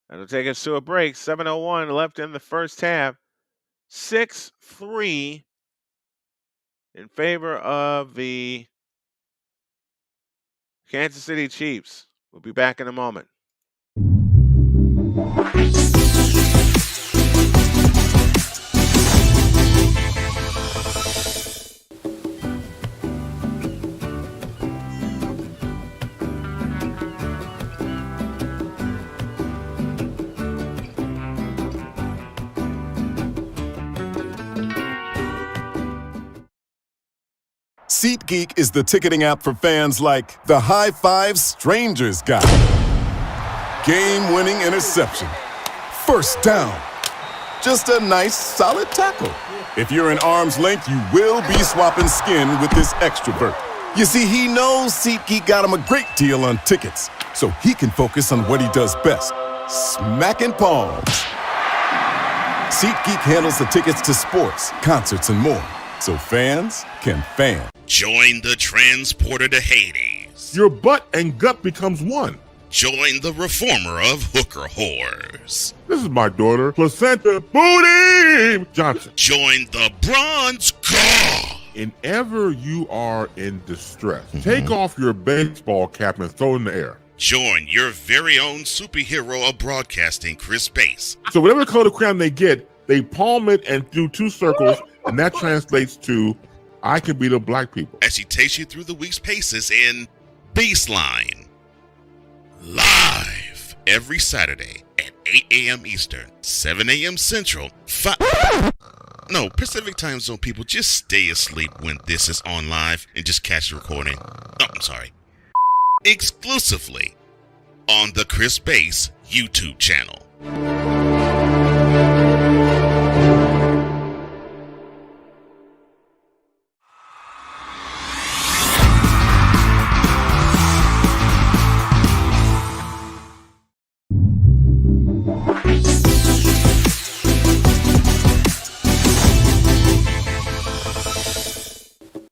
That'll take us to a break. 7:01 left in the first half. 6-3 in favor of the Kansas City Chiefs. We'll be back in a moment. SeatGeek is the ticketing app for fans like the High Five Strangers guy. Game-winning interception. First down. Just a nice, solid tackle. If you're in arm's length, you will be swapping skin with this extrovert. You see, he knows SeatGeek got him a great deal on tickets, so he can focus on what he does best, smacking palms. SeatGeek handles the tickets to sports, concerts, and more, so fans can fan. Join the transporter to Hades. Your butt and gut becomes one. Join the reformer of hooker whores. This is my daughter, Placenta Booty Johnson. Join the bronze god. Whenever you are in distress, take off your baseball cap and throw it in the air. Join your very own superhero of broadcasting, Chris Bass. So whatever color crayon they get, they palm it and do 2 circles, and that translates to I can beat up black people. As he takes you through the week's paces in Baseline. Live every Saturday at 8 a.m. Eastern, 7 a.m. Central, Pacific Time Zone people, just stay asleep when this is on live and just catch the recording. Exclusively on the Chris Bass YouTube channel.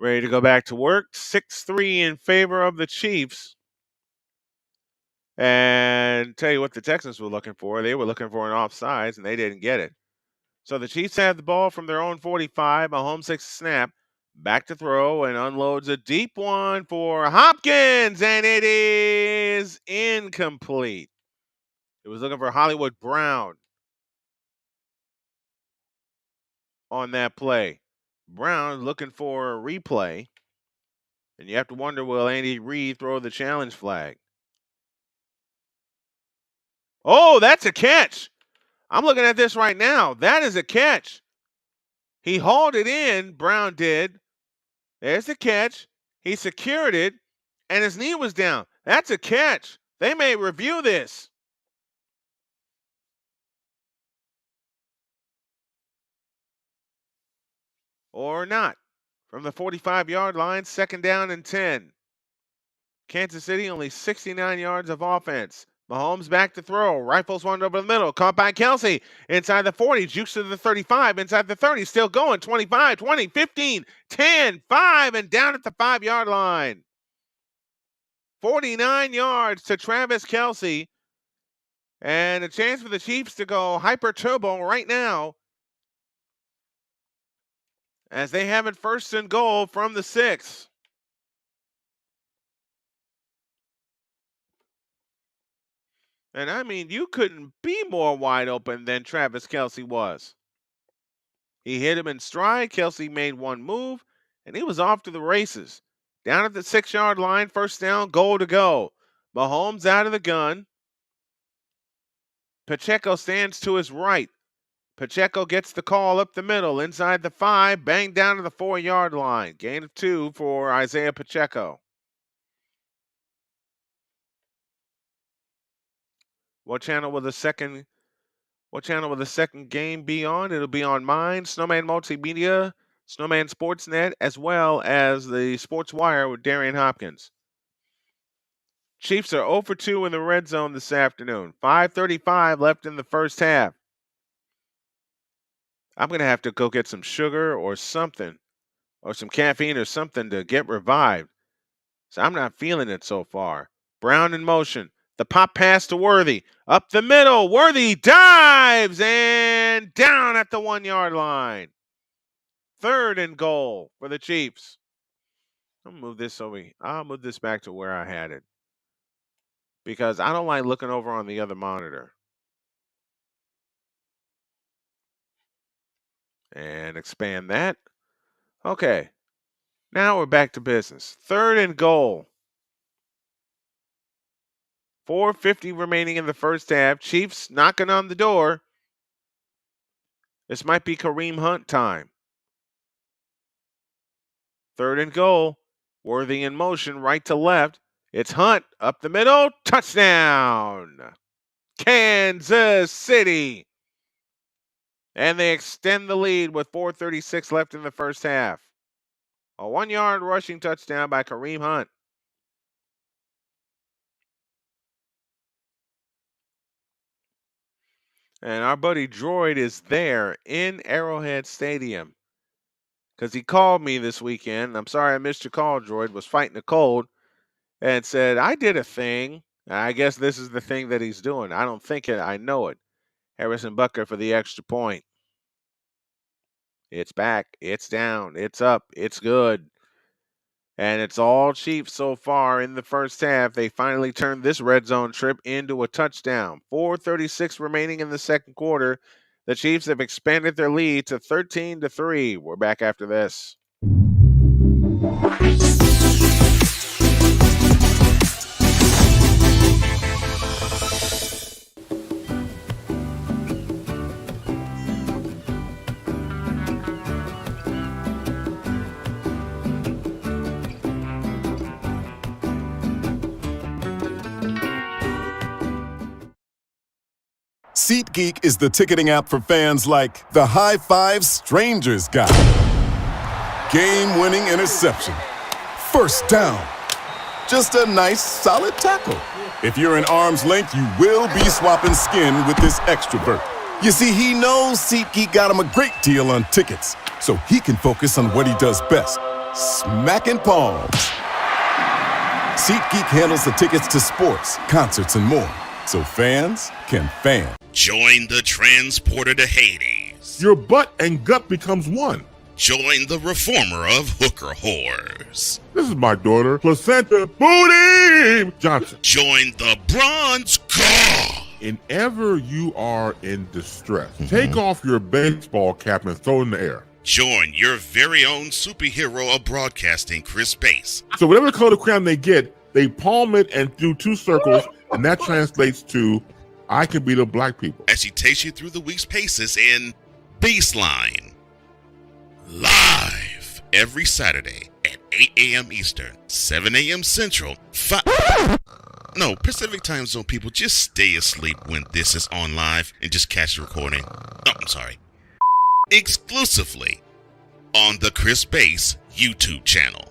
Ready to go back to work. 6-3 in favor of the Chiefs. And tell you what the Texans were looking for. They were looking for an offsides, and they didn't get it. So the Chiefs have the ball from their own 45. Mahomes takes a snap, back to throw, and unloads a deep one for Hopkins, and it is incomplete. It was looking for Hollywood Brown on that play. Brown looking for a replay, and you have to wonder, will Andy Reid throw the challenge flag? Oh, that's a catch. I'm looking at this right now. That is a catch. He hauled it in, Brown did. There's the catch. He secured it, and his knee was down. That's a catch. They may review this. Or not. From the 45-yard line, 2nd down and 10. Kansas City only 69 yards of offense. Mahomes back to throw. Rifles one over the middle. Caught by Kelsey. Inside the 40. Jukes to the 35. Inside the 30. Still going. 25, 20, 15, 10, 5, and down at the 5-yard line. 49 yards to Travis Kelsey. And a chance for the Chiefs to go hyper turbo right now, as they have it 1st and goal from the 6. And I mean, you couldn't be more wide open than Travis Kelsey was. He hit him in stride. Kelsey made one move, and he was off to the races. Down at the 6-yard line, 1st down, goal to go. Mahomes out of the gun. Pacheco stands to his right. Pacheco gets the call up the middle, inside the 5, bang down to the 4-yard line. Gain of 2 for Isaiah Pacheco. What channel will the second game be on? It'll be on mine, Snowman Multimedia, Snowman Sportsnet, as well as the Sports Wire with Darian Hopkins. Chiefs are 0 for 2 in the red zone this afternoon. 5:35 left in the first half. I'm going to have to go get some sugar or something, or some caffeine or something to get revived. So I'm not feeling it so far. Brown in motion. The pop pass to Worthy. Up the middle. Worthy dives and down at the 1-yard line. 3rd and goal for the Chiefs. I'll move this back to where I had it, because I don't like looking over on the other monitor. And expand that. Okay. Now we're back to business. 3rd and goal. 4:50 remaining in the first half. Chiefs knocking on the door. This might be Kareem Hunt time. 3rd and goal. Worthy in motion, right to left. It's Hunt up the middle. Touchdown. Kansas City. And they extend the lead with 4:36 left in the first half. A 1-yard rushing touchdown by Kareem Hunt. And our buddy Droid is there in Arrowhead Stadium, because he called me this weekend. I'm sorry I missed your call, Droid. Was fighting a cold and said, I did a thing. I guess this is the thing that he's doing. I don't think it. I know it. Harrison Butker for the extra point. It's back. It's down. It's up. It's good. And it's all Chiefs so far in the first half. They finally turned this red zone trip into a touchdown. 4:36 remaining in the second quarter. The Chiefs have expanded their lead to 13-3. We're back after this. SeatGeek is the ticketing app for fans like the High Five Strangers guy. Game-winning interception. 1st down. Just a nice, solid tackle. If you're in arm's length, you will be swapping skin with this extrovert. You see, he knows SeatGeek got him a great deal on tickets, so he can focus on what he does best, smacking palms. SeatGeek handles the tickets to sports, concerts, and more, so fans can fan. Join the transporter to Hades. Your butt and gut becomes one. Join the reformer of hooker whores. This is my daughter, Placenta Booty Johnson. Join the bronze car. Whenever you are in distress, take off your baseball cap and throw it in the air. Join your very own superhero of broadcasting, Chris Bass. So whatever color crown they get, they palm it and do two circles, and that translates to, I can beat up black people. As he takes you through the week's paces in Baseline. Live every Saturday at 8 a.m. Eastern, 7 a.m. Central, Pacific time zone people, just stay asleep when this is on live and just catch the recording. Exclusively on the Chris Bass YouTube channel.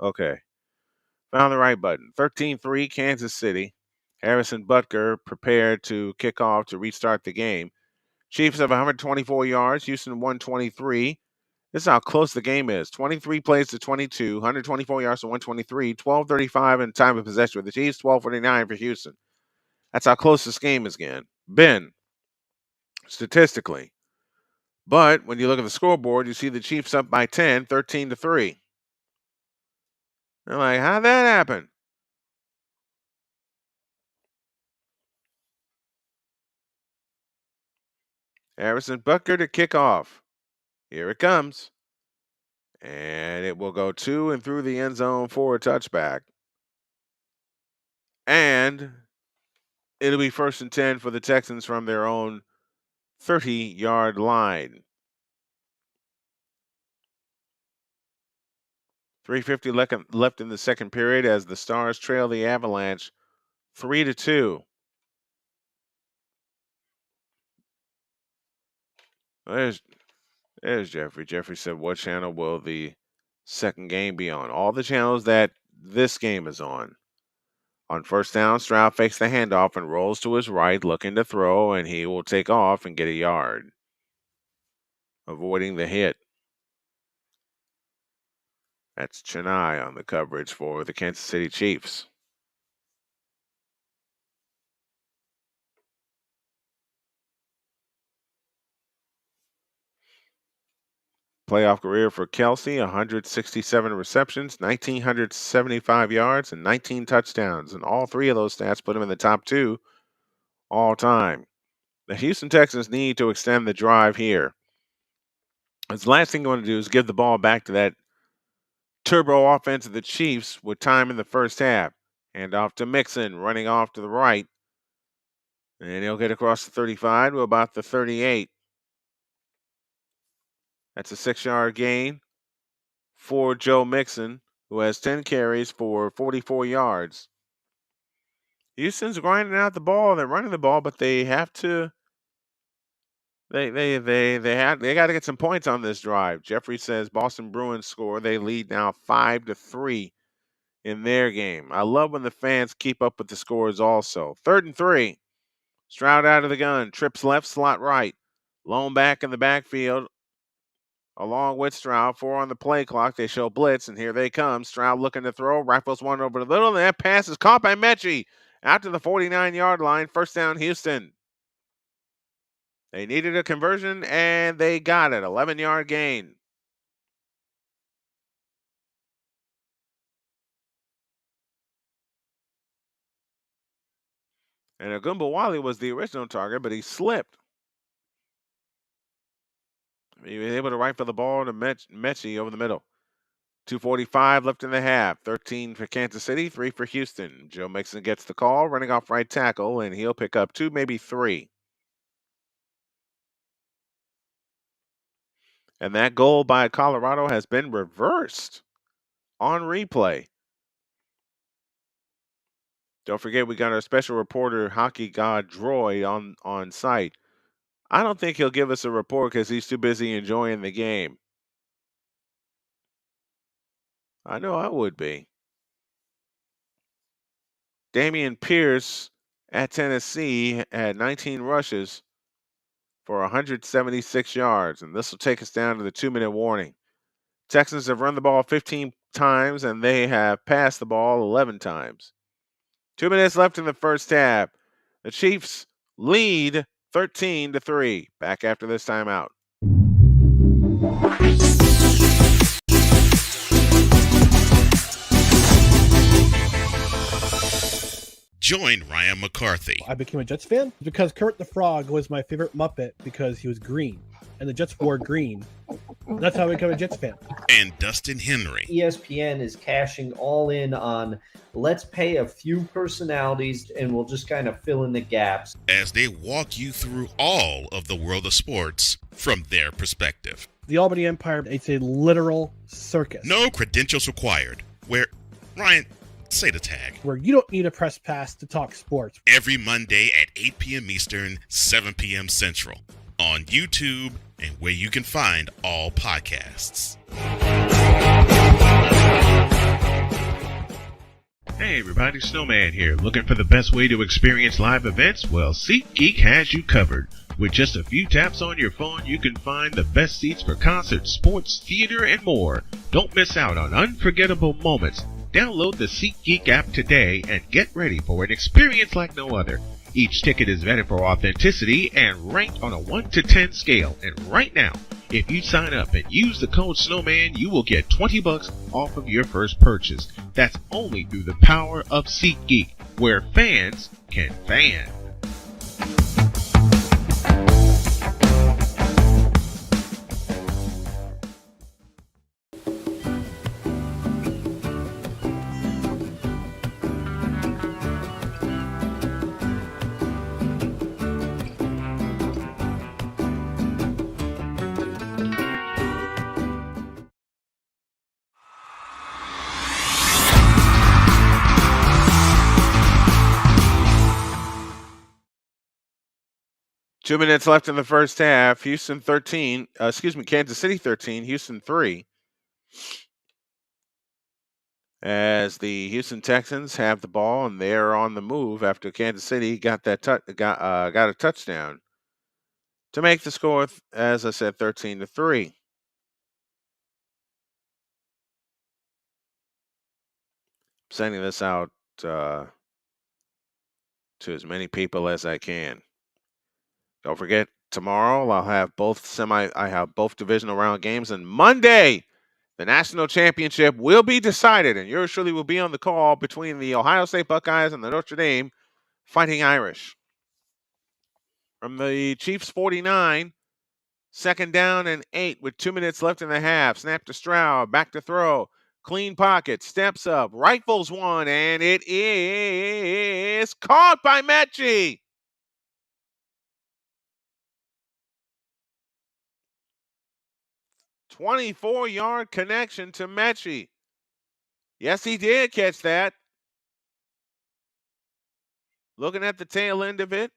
Okay. Found the right button. 13-3 Kansas City. Harrison Butker prepared to kick off to restart the game. Chiefs have 124 yards. Houston 123. This is how close the game is. 23 plays to 22. 124 yards to 123. 12:35 in time of possession with the Chiefs. 12:49 for Houston. That's how close this game is been statistically. But when you look at the scoreboard, you see the Chiefs up by 10, 13-3. They're like, how'd that happen? Harrison Butker to kick off. Here it comes. And it will go to and through the end zone for a touchback. And it'll be 1st and 10 for the Texans from their own 30-yard line. 3:50 left in the second period as the Stars trail the Avalanche 3-2. There's Jeffrey. Jeffrey said, what channel will the second game be on? All the channels that this game is on. On first down, Stroud fakes the handoff and rolls to his right, looking to throw, and he will take off and get a yard, avoiding the hit. That's Chennai on the coverage for the Kansas City Chiefs. Playoff career for Kelsey, 167 receptions, 1,975 yards, and 19 touchdowns. And all three of those stats put him in the top 2 all time. The Houston Texans need to extend the drive here. The last thing you want to do is give the ball back to that turbo offense of the Chiefs with time in the first half. Hand off to Mixon, running off to the right. And he'll get across the 35 to about the 38. That's a 6-yard gain for Joe Mixon, who has 10 carries for 44 yards. Houston's grinding out the ball. They're running the ball, but they have to. They got to get some points on this drive. Jeffrey says Boston Bruins score. They lead now 5-3 in their game. I love when the fans keep up with the scores also. 3rd and 3. Stroud out of the gun. Trips left, slot right. Lone back in the backfield. Along with Stroud, 4 on the play clock. They show blitz, and here they come. Stroud looking to throw. Rifles one over the middle, and that pass is caught by Mechie. Out to the 49-yard line. First down, Houston. They needed a conversion, and they got it. 11-yard gain. And Agumbawale was the original target, but he slipped. He was able to rifle the ball to Mechie over the middle. 2:45 left in the half. 13 for Kansas City, 3 for Houston. Joe Mixon gets the call, running off right tackle, and he'll pick up 2, maybe 3. And that goal by Colorado has been reversed on replay. Don't forget, we got our special reporter, Hockey God Droid, on site. I don't think he'll give us a report because he's too busy enjoying the game. I know I would be. Dameon Pierce at Tennessee had 19 rushes for 176 yards, and this will take us down to the 2-minute warning. Texans have run the ball 15 times, and they have passed the ball 11 times. 2 minutes left in the first half. The Chiefs lead 13-3. Back after this timeout. Join Ryan McCarthy. I became a Jets fan because Kurt the Frog was my favorite Muppet because he was green, and the Jets wore green. That's how I became a Jets fan. And Dustin Henry. ESPN is cashing all in on let's pay a few personalities and we'll just kind of fill in the gaps as they walk you through all of the world of sports from their perspective. The Albany Empire, it's a literal circus. No credentials required. Where, Ryan, say the tag. Where you don't need a press pass to talk sports. Every Monday at 8 p.m. Eastern, 7 p.m. Central. On YouTube and where you can find all podcasts. Hey everybody, Snowman here. Looking for the best way to experience live events? Well, SeatGeek has you covered. With just a few taps on your phone, you can find the best seats for concerts, sports, theater, and more. Don't miss out on unforgettable moments. Download the SeatGeek app today and get ready for an experience like no other. Each ticket is vetted for authenticity and ranked on a 1 to 10 scale. And right now, if you sign up and use the code SNOWMAN, you will get $20 off of your first purchase. That's only through the power of SeatGeek, where fans can fan. Two minutes left in the first half. Kansas City 13, Houston 3. As the Houston Texans have the ball and they're on the move after Kansas City got a touchdown to make the score, as I said, 13-3. Sending this out to as many people as I can. Don't forget, tomorrow I have both divisional round games, and Monday the national championship will be decided, and yours truly will be on the call between the Ohio State Buckeyes and the Notre Dame Fighting Irish. From the Chiefs 49, 2nd down and 8 with 2 minutes left in the half. Snap to Stroud, back to throw. Clean pocket, steps up, rifles one, and it is caught by Mechie. "24-yard connection to Mechie." Yes, he did catch that. Looking at the tail end of it.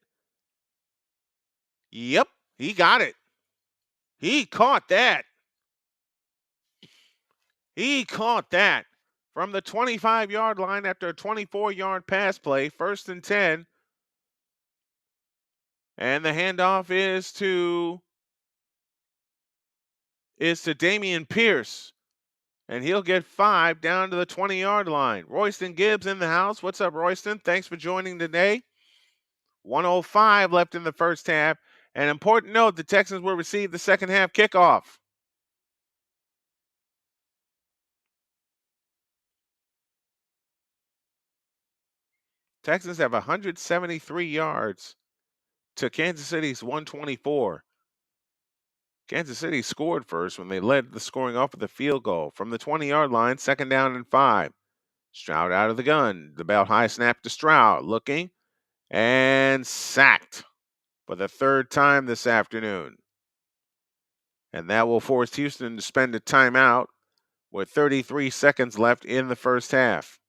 Yep, he got it. He caught that. He caught that from the 25-yard line after a 24-yard pass play, 1st and 10. And the handoff is to Dameon Pierce. And he'll get 5 down to the 20-yard line. Royston Gibbs in the house. What's up, Royston? Thanks for joining today. 1:05 left in the first half. An important note, the Texans will receive the second half kickoff. Texans have 173 yards to Kansas City's 124. Kansas City scored first when they led the scoring off with a field goal. From the 20-yard line, 2nd down and 5. Stroud out of the gun. The belt high snap to Stroud. Looking and sacked for the 3rd time this afternoon. And that will force Houston to spend a timeout with 33 seconds left in the first half.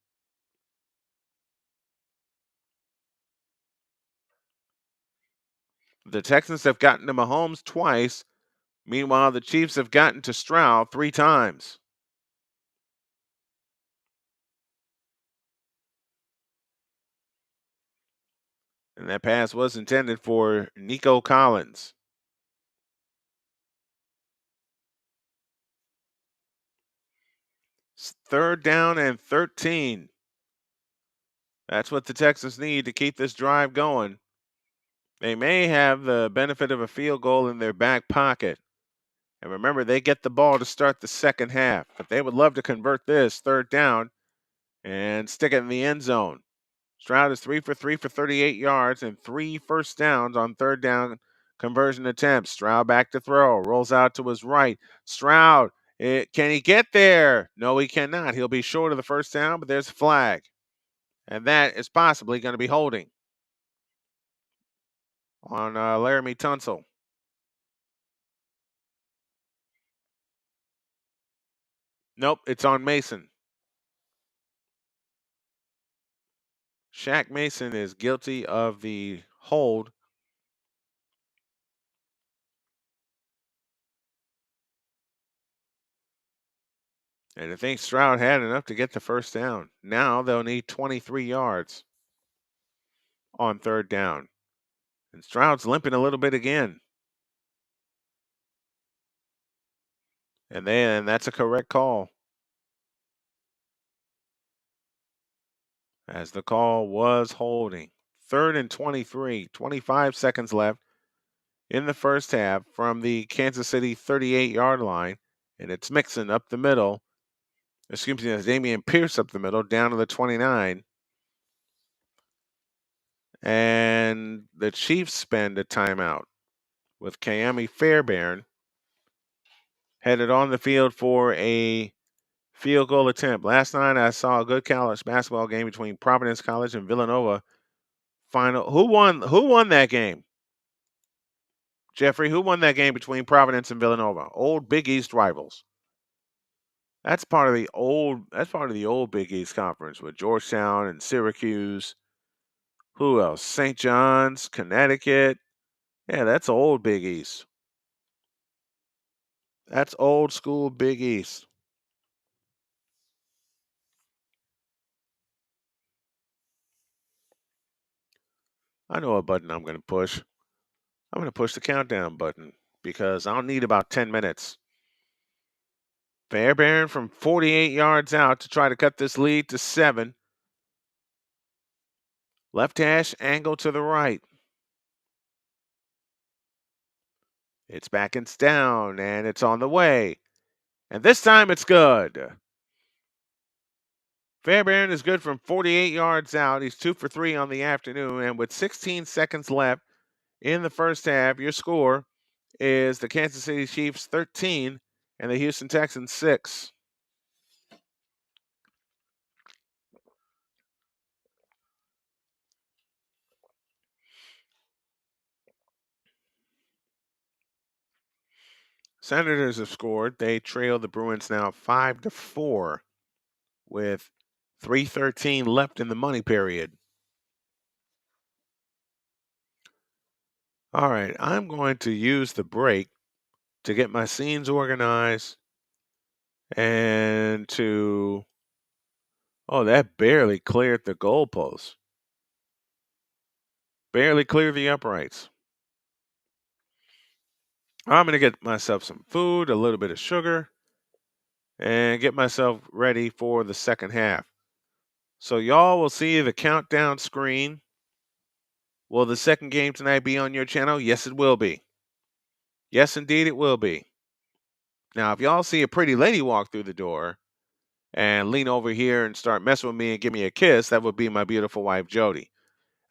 The Texans have gotten to Mahomes twice. Meanwhile, the Chiefs have gotten to Stroud 3 times. And that pass was intended for Nico Collins. Third down and 13. That's what the Texans need to keep this drive going. They may have the benefit of a field goal in their back pocket. And remember, they get the ball to start the second half. But they would love to convert this third down and stick it in the end zone. Stroud is 3 for 3 for 38 yards and 3 first downs on third down conversion attempts. Stroud back to throw. Rolls out to his right. Stroud, can he get there? No, he cannot. He'll be short of the first down, but there's a flag. And that is possibly going to be holding on Laramie Tunsil. Nope, it's on Mason. Shaq Mason is guilty of the hold. And I think Stroud had enough to get the first down. Now they'll need 23 yards on third down. And Stroud's limping a little bit again. And that's a correct call. As the call was holding. Third and 23, 25 seconds left in the first half from the Kansas City 38-yard line. And it's Mixon up the middle. Excuse me, it's Damian Pierce up the middle, down to the 29. And the Chiefs spend a timeout with Kayami Fairbairn headed on the field for a field goal attempt. Last night I saw a good college basketball game between Providence College and Villanova. Final. Who won that game? Jeffrey, who won that game between Providence and Villanova? Old Big East rivals. That's part of the old Big East conference with Georgetown and Syracuse. Who else? St. John's, Connecticut. Yeah, that's old Big East. That's old school Big East. I know what button I'm going to push. I'm going to push the countdown button because I'll need about 10 minutes. Fairbairn from 48 yards out to try to cut this lead to 7. Left hash angle to the right. It's back and down, and it's on the way. And this time it's good. Fairbairn is good from 48 yards out. He's 2 for 3 on the afternoon. And with 16 seconds left in the first half, your score is the Kansas City Chiefs 13 and the Houston Texans 6. Senators have scored. They trail the Bruins now 5-4 with 3:13 left in the money period. All right, I'm going to use the break to get my scenes organized and to... Oh, that barely cleared the goalpost. Barely cleared the uprights. I'm going to get myself some food, a little bit of sugar, and get myself ready for the second half. So y'all will see the countdown screen. Will the second game tonight be on your channel? Yes, it will be. Yes, indeed, it will be. Now, if y'all see a pretty lady walk through the door and lean over here and start messing with me and give me a kiss, that would be my beautiful wife, Jody.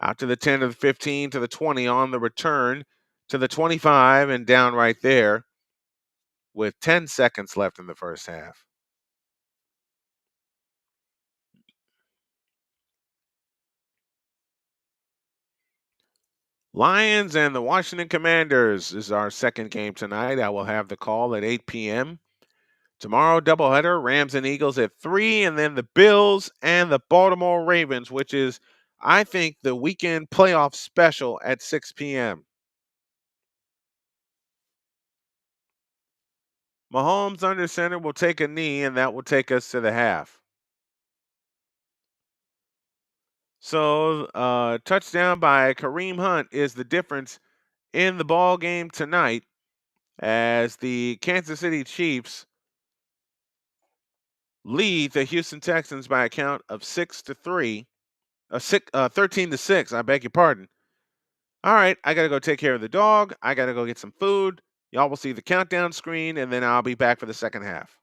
Out to the 10, to the 15, to the 20 on the return, to the 25, and down right there with 10 seconds left in the first half. Lions and the Washington Commanders is our second game tonight. I will have the call at 8 p.m. Tomorrow, doubleheader, Rams and Eagles at 3, and then the Bills and the Baltimore Ravens, which is, I think, the weekend playoff special at 6 p.m. Mahomes under center will take a knee, and that will take us to the half. So, touchdown by Kareem Hunt is the difference in the ball game tonight, as the Kansas City Chiefs lead the Houston Texans by a count of 13 to 6. I beg your pardon. All right, I got to go take care of the dog. I got to go get some food. Y'all will see the countdown screen, and then I'll be back for the second half.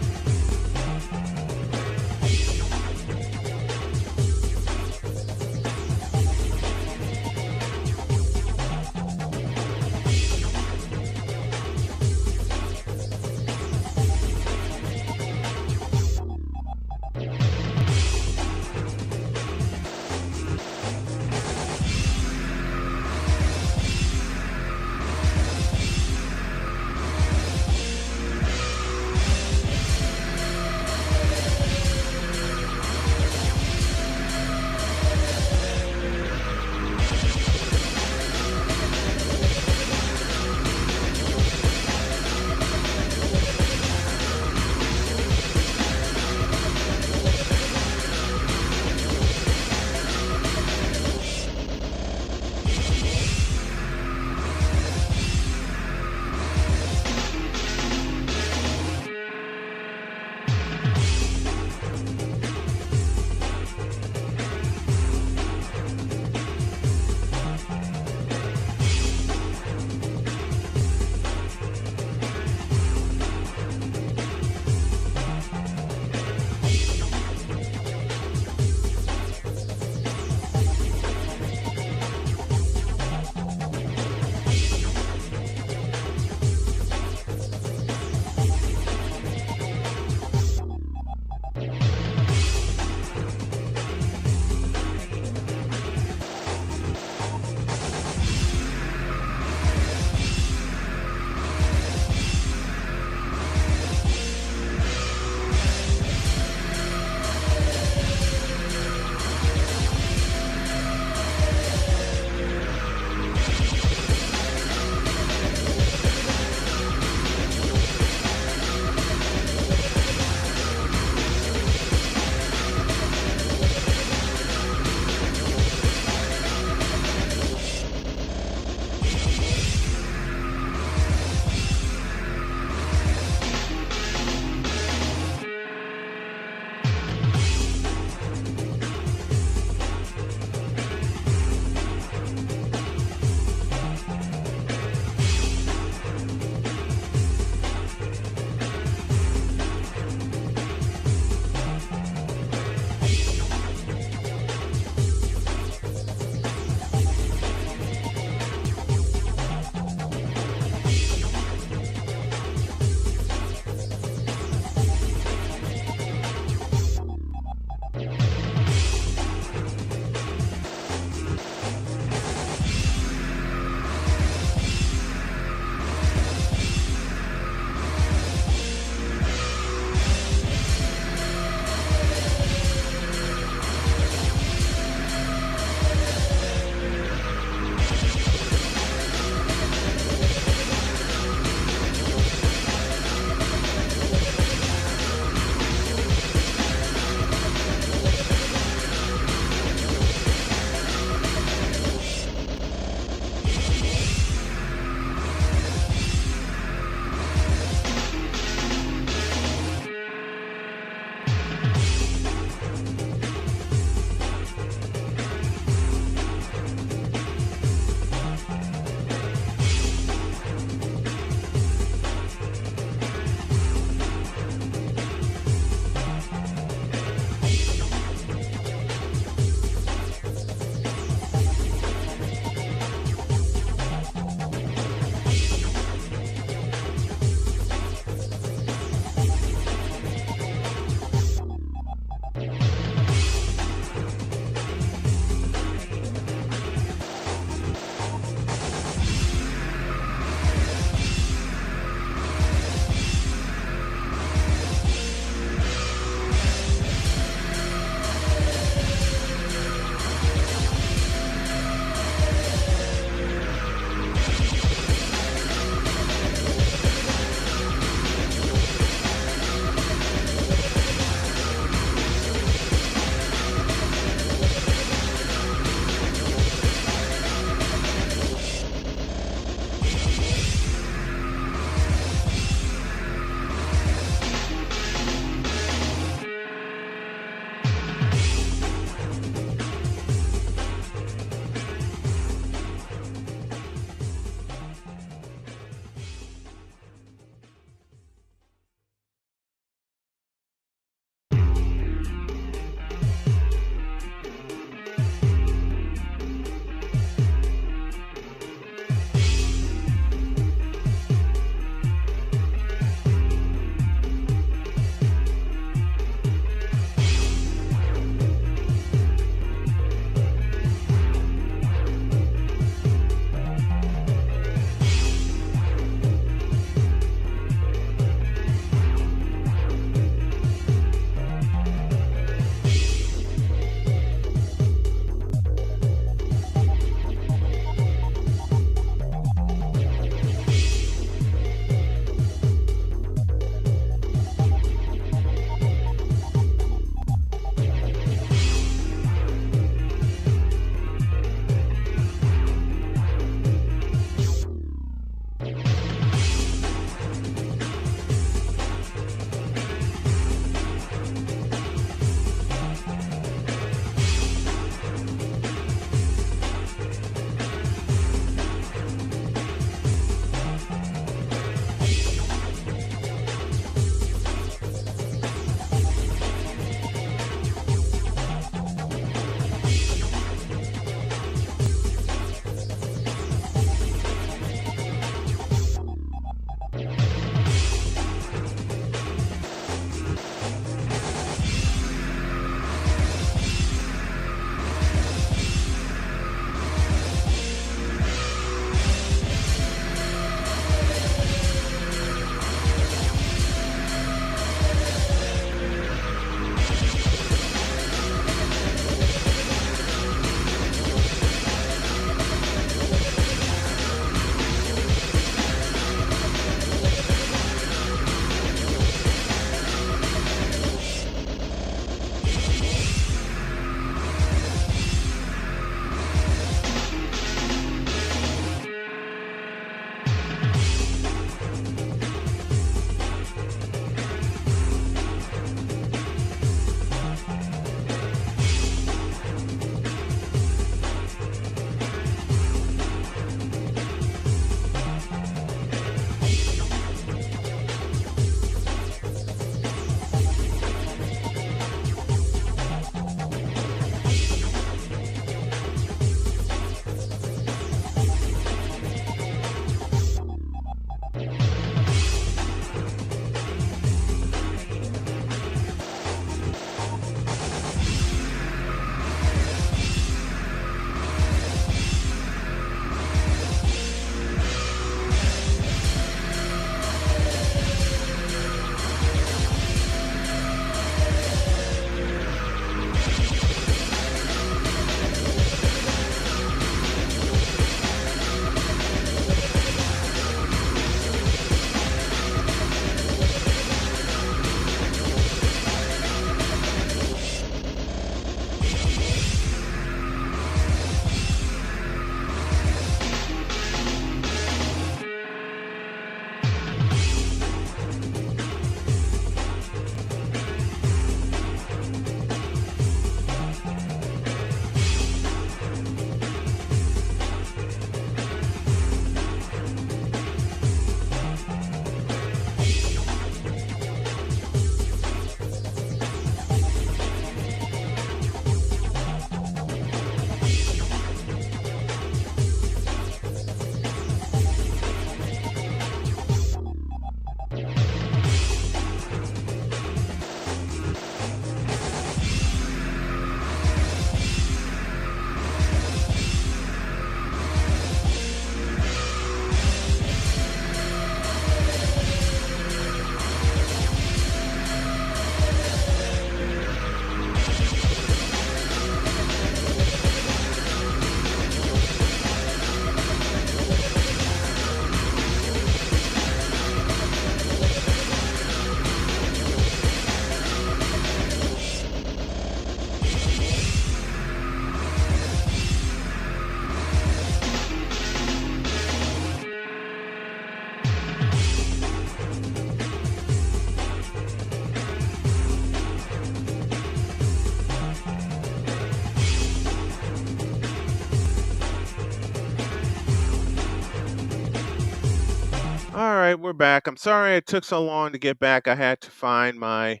All right, we're back. I'm sorry it took so long to get back. I had to find my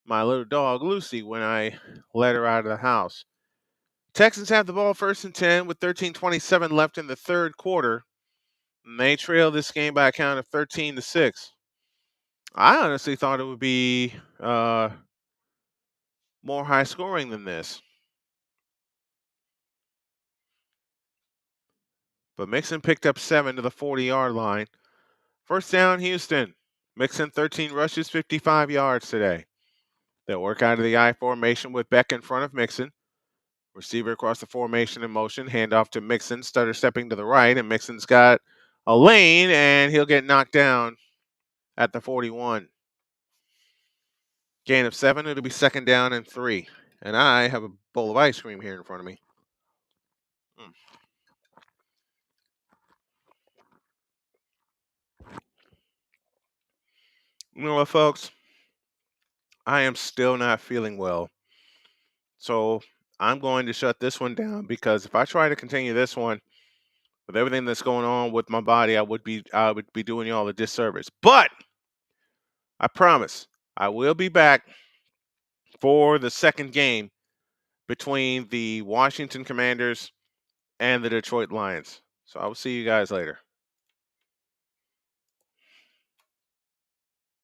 little dog Lucy when I let her out of the house. Texans have the ball 1st and 10 with 13:27 left in the third quarter. And they trail this game by a count of 13-6. I honestly thought it would be more high scoring than this. But Mixon picked up 7 to the 40-yard line. First down, Houston. Mixon 13 rushes, 55 yards today. They'll work out of the I formation with Beck in front of Mixon. Receiver across the formation in motion. Handoff to Mixon. Stutter stepping to the right, and Mixon's got a lane, and he'll get knocked down at the 41. Gain of 7. It'll be 2nd down and 3. And I have a bowl of ice cream here in front of me. You know what, folks? I am still not feeling well. So I'm going to shut this one down, because if I try to continue this one with everything that's going on with my body, I would be doing y'all a disservice. But I promise I will be back for the second game between the Washington Commanders and the Detroit Lions. So I will see you guys later.